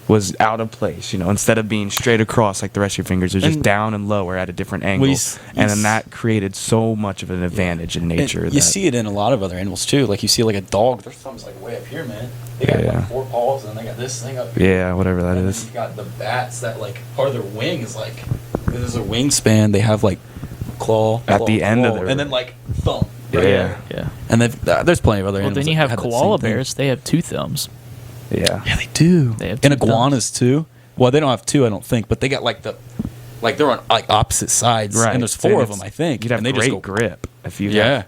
was out of place. Instead of being straight across like the rest of your fingers, it was just And- down and lower at a different angle, and then that created so much of an advantage in nature. You see it in a lot of other animals too. Like you see like a dog, their thumb's like way up here, man. They got Yeah. like 4 paws, and they got this thing up here. Yeah, whatever that And is. then you got the bats that like part of their wing is like there's a wingspan. They have like claw At the end of claw, their- and then like thumb. Yeah. Yeah. And there's plenty of other Well, animals. then you that have that same koala thing. bears. They have 2 thumbs. Yeah. Yeah, they do. They have and 2 iguanas too. Well, they don't have 2, I don't think, but they got like they're on like opposite sides, Right. and there's 4 of them, I think. You'd have and they great just go, grip if you. Yeah.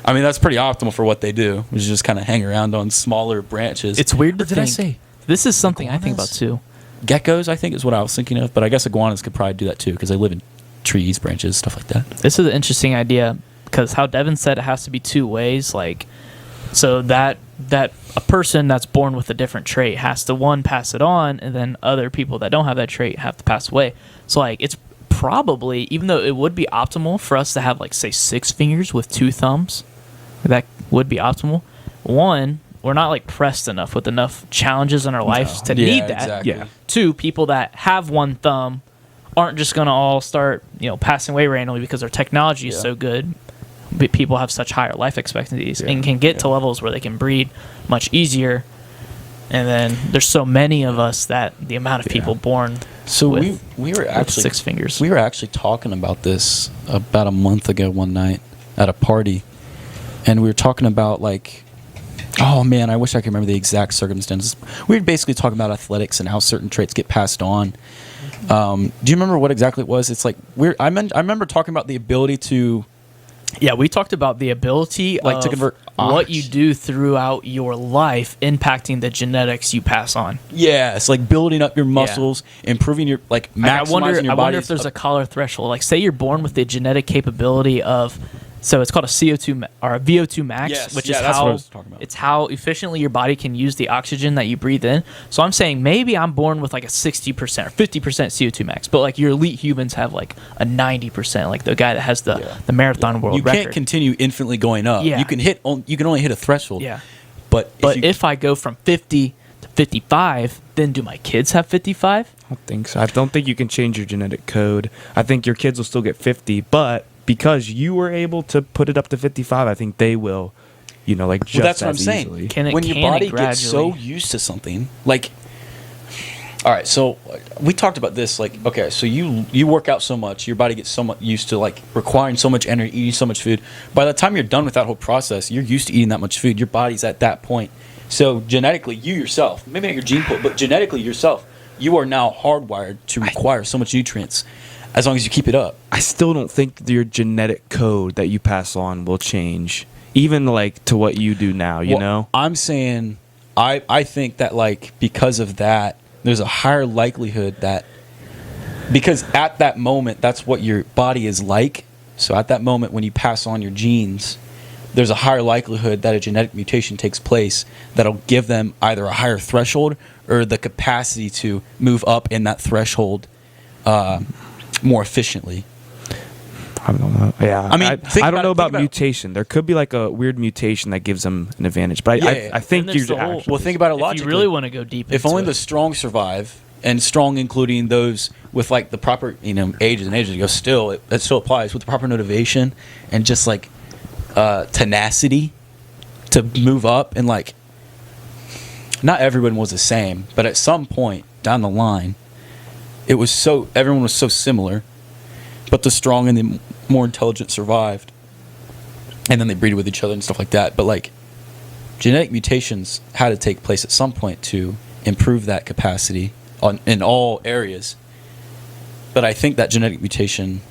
I mean, that's pretty optimal for what they do, which is just kind of hang around on smaller branches. It's weird to Or did I think. say This is something I think about Iguanas? too. geckos? I think is what I was thinking of, but I guess iguanas could probably do that too because they live in trees, branches, stuff like that. This is an interesting idea. because how Devin said it has to be two ways. Like, so that a person that's born with a different trait has to, one, pass it on, and then other people that don't have that trait have to pass away. So like, it's probably, even though it would be optimal for us to have like, say, 6 fingers with 2 thumbs, that would be optimal. One, we're not like pressed enough with enough challenges in our lives to need that. Exactly. Yeah. 2, people that have 1 thumb aren't just going to all start, passing away randomly because their technology is so good. But people have such higher life expectancies and can get to levels where they can breed much easier. And then there's so many of us that the amount of people born So with, we were with actually 6 fingers. We were actually talking about this about a month ago one night at a party, and we were talking about like, oh man, I wish I could remember the exact circumstances. We were basically talking about athletics and how certain traits get passed on. Do you remember what exactly it was? It's like I remember talking about the ability to. Yeah, we talked about the ability Like to of convert what you do throughout your life impacting the genetics you pass on. Yeah, it's like building up your muscles, improving your Like, maximizing your I wonder if body's there's a collar threshold. Like, say you're born with the genetic capability of, so it's called a CO2 or a VO2 max, Yes, which yeah, is that's what I how was talking about. it's how efficiently your body can use the oxygen that you breathe in. So I'm saying maybe I'm born with like a 60% or 50% CO2 max, but like your elite humans have like a 90%, like the guy that has the marathon world You record. can't continue infinitely going up. Yeah. You can only hit a threshold. Yeah. But If I go from 50 to 55, then do my kids have 55? I don't think so. I don't think you can change your genetic code. I think your kids will still get 50, but because you were able to put it up to 55, I think they will, like just that's what I'm as saying. easily. When your body gets so used to something, like, all right, so we talked about this, like, okay, so you work out so much, your body gets so much used to like requiring so much energy, eating so much food. By the time you're done with that whole process, you're used to eating that much food. Your body's at that point. So genetically, you yourself, maybe not your gene pool, but genetically yourself, you are now hardwired to require so much nutrients as long as you keep it up. I still don't think your genetic code that you pass on will change, even like to what you do now, you know? I'm saying, I think that like because of that, there's a higher likelihood that, because at that moment, that's what your body is like. So at that moment, when you pass on your genes, there's a higher likelihood that a genetic mutation takes place that'll give them either a higher threshold or the capacity to move up in that threshold more efficiently. I don't know. Yeah, I mean, I don't know about mutation. There could be like a weird mutation that gives them an advantage, but I think And there's you're the whole- actually. Well, think about it If logically. you really want to go deep If into only it. the strong survive, and strong including those with like the proper, ages and ages ago, still it still applies with the proper motivation and just like tenacity to move up, and like not everyone was the same, but at some point down the line, everyone was so similar, but the strong and the more intelligent survived, and then they breeded with each other and stuff like that. But like genetic mutations had to take place at some point to improve that capacity in all areas. But I think that genetic mutation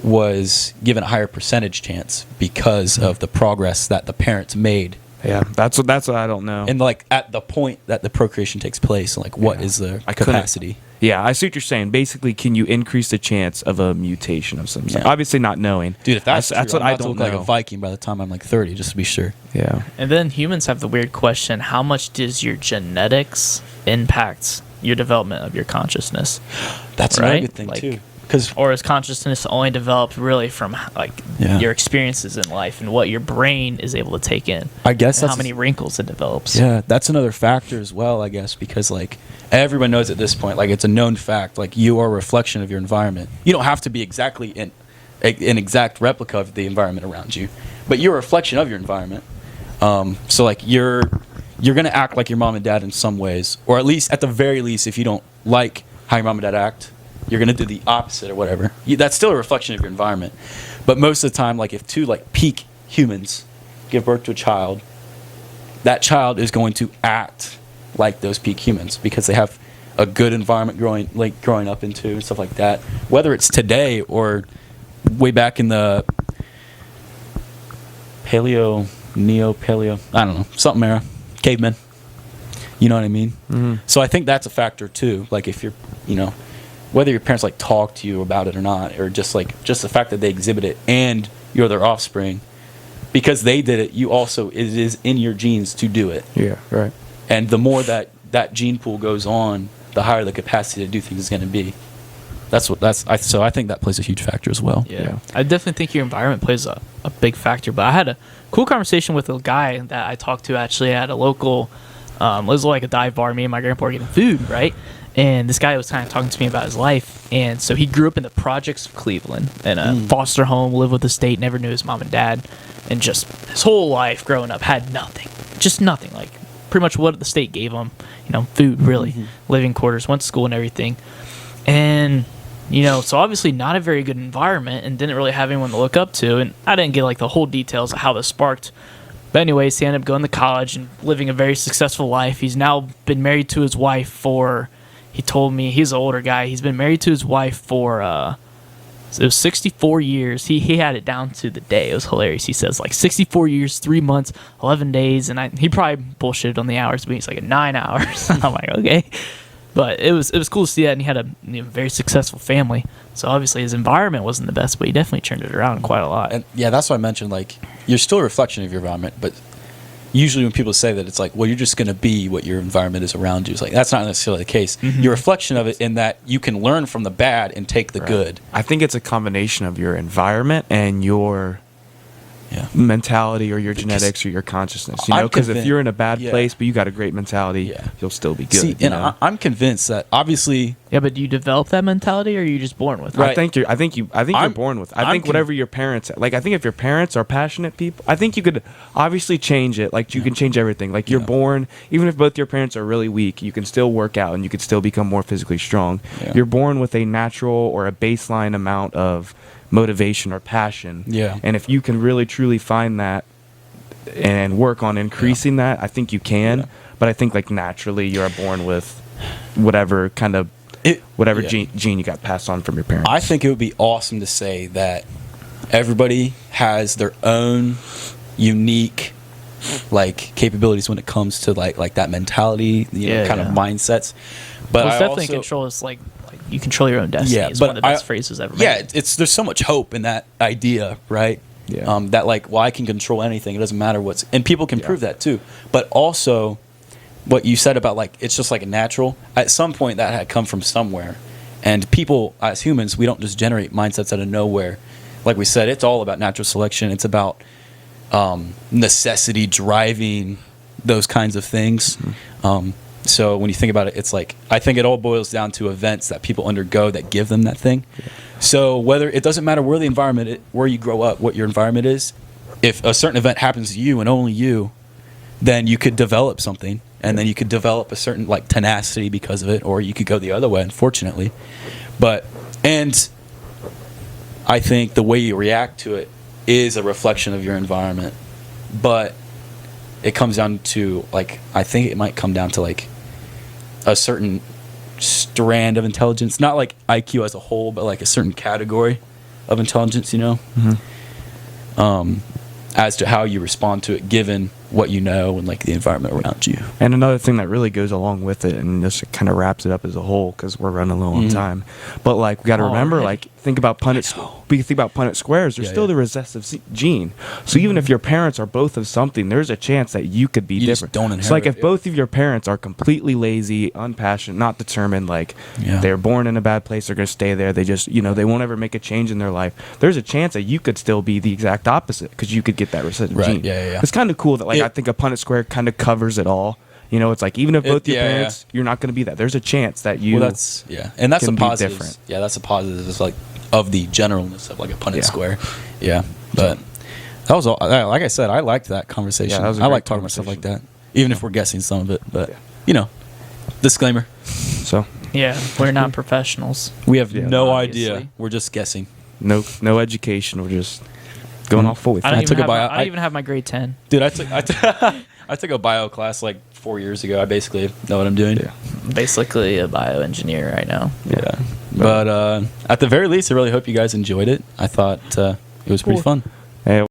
was given a higher percentage chance because of the progress that the parents made. Yeah, that's what I don't know. And like at the point that the procreation takes place, like what is the capacity? Yeah, I see what you're saying. Basically, can you increase the chance of a mutation of some sort? Yeah. Obviously, not knowing. Dude, if that's what true, I'm I about to don't look know. like a Viking by the time I'm like 30, just to be sure. Yeah. And then humans have the weird question, how much does your genetics impact your development of your consciousness? That's another Right? good thing Like- too. Because Or is consciousness only developed really from like your experiences in life and what your brain is able to take in? I guess and that's how many wrinkles it develops. Yeah, that's another factor as well, I guess, because like everyone knows at this point, like it's a known fact, like you are a reflection of your environment. You don't have to be exactly an exact replica of the environment around you, but you're a reflection of your environment. So like you're gonna act like your mom and dad in some ways, or at least at the very least, if you don't like how your mom and dad act, you're gonna do the opposite or whatever. That's still a reflection of your environment. But most of the time, like if two like peak humans give birth to a child, that child is going to act like those peak humans because they have a good environment growing up into and stuff like that. Whether it's today or way back in the paleo, I don't know, something era, cavemen. You know what I mean? Mm-hmm. So I think that's a factor too. Like if you're, whether your parents like talk to you about it or not, or just the fact that they exhibit it and you're their offspring, because they did it, you also, it is in your genes to do it. Yeah, right. And the more that gene pool goes on, the higher the capacity to do things is going to be. So I think that plays a huge factor as well. Yeah. I definitely think your environment plays a big factor. But I had a cool conversation with a guy that I talked to actually at a local, it was like a dive bar. Me and my grandpa were getting food, right? And this guy was kind of talking to me about his life. And so he grew up in the projects of Cleveland in a foster home, lived with the state, never knew his mom and dad. And just his whole life growing up had nothing. Just nothing. Like pretty much what the state gave him, food, really, living quarters, went to school and everything. And so obviously not a very good environment and didn't really have anyone to look up to. And I didn't get like the whole details of how this sparked. But anyways, he ended up going to college and living a very successful life. He's now been married to his wife for, he told me, he's an older guy. He's been married to his wife for, it was 64 years. He had it down to the day. It was hilarious. He says like 64 years, 3 months, 11 days. And he probably bullshitted on the hours, but he's like 9 hours. I'm like, okay. But it was cool to see that, and he had a very successful family. So obviously his environment wasn't the best, but he definitely turned it around quite a lot. And yeah, that's why I mentioned like you're still a reflection of your environment, but usually when people say that, it's like, well, you're just going to be what your environment is around you. It's like that's not necessarily the case. You're a reflection of it in that you can learn from the bad and take the good. I think it's a combination of your environment and your mentality or your genetics or your consciousness. Because if you're in a bad place but you got a great mentality, you'll still be good. See, and I'm convinced that obviously. Yeah, but do you develop that mentality, or are you just born with it? Right. I think you're born with it. I think whatever your parents like. I think if your parents are passionate people, I think you could obviously change it. Like you can change everything. Like you're born, even if both your parents are really weak, you can still work out and you could still become more physically strong. Yeah. You're born with a natural or a baseline amount of motivation or passion. Yeah. And if you can really truly find that and work on increasing that, I think you can. Yeah. But I think like naturally you're born with whatever kind of gene you got passed on from your parents. I think it would be awesome to say that everybody has their own unique like capabilities when it comes to like that mentality, of mindsets. But it's definitely control is like you control your own destiny. Yeah, is one of the best phrases ever made. Yeah, there's so much hope in that idea, right? Yeah. That like, well, I can control anything. It doesn't matter and people can prove that too. But also, what you said about like it's just like a natural. At some point, that had come from somewhere, and people as humans, we don't just generate mindsets out of nowhere. Like we said, it's all about natural selection. It's about necessity driving those kinds of things. So when you think about it, it's like I think it all boils down to events that people undergo that give them that thing. Yeah. So whether it doesn't matter where the environment, where you grow up, what your environment is, if a certain event happens to you and only you, then you could develop something, and then you could develop a certain like tenacity because of it, or you could go the other way, unfortunately. And I think the way you react to it is a reflection of your environment, but it comes down to like I think it might come down to like a certain strand of intelligence, not like IQ as a whole, but like a certain category of intelligence, as to how you respond to it given what you know and like the environment around you. And another thing that really goes along with it, and this kind of wraps it up as a whole because we're running low on time, but like we got to remember, like think about Punnett squares. There's still the recessive gene. So even if your parents are both of something, there's a chance that you could be different. Just don't inherit. So like if both of your parents are completely lazy, unpassionate, not determined, like they're born in a bad place, they're gonna stay there. They just they won't ever make a change in their life. There's a chance that you could still be the exact opposite because you could get that recessive gene. It's kind of cool that like I think a Punnett square kind of covers it all. It's like even if both your parents, you're not going to be that. There's a chance that you. Well, that's and that's a positive. Different. Yeah, that's a positive. It's like of the generalness of like a Punnett square. Yeah, but that was all. Like I said, I liked that conversation. I like talking about stuff like that, even if we're guessing some of it. But disclaimer. So we're not professionals. We have no idea. We're just guessing. No education. We're just going off fully. I don't even have my grade 10. Dude, I took a bio class like 4 years ago. I basically know what I'm doing. Yeah. Basically a bioengineer right now. Yeah. But at the very least, I really hope you guys enjoyed it. I thought it was pretty fun. Hey,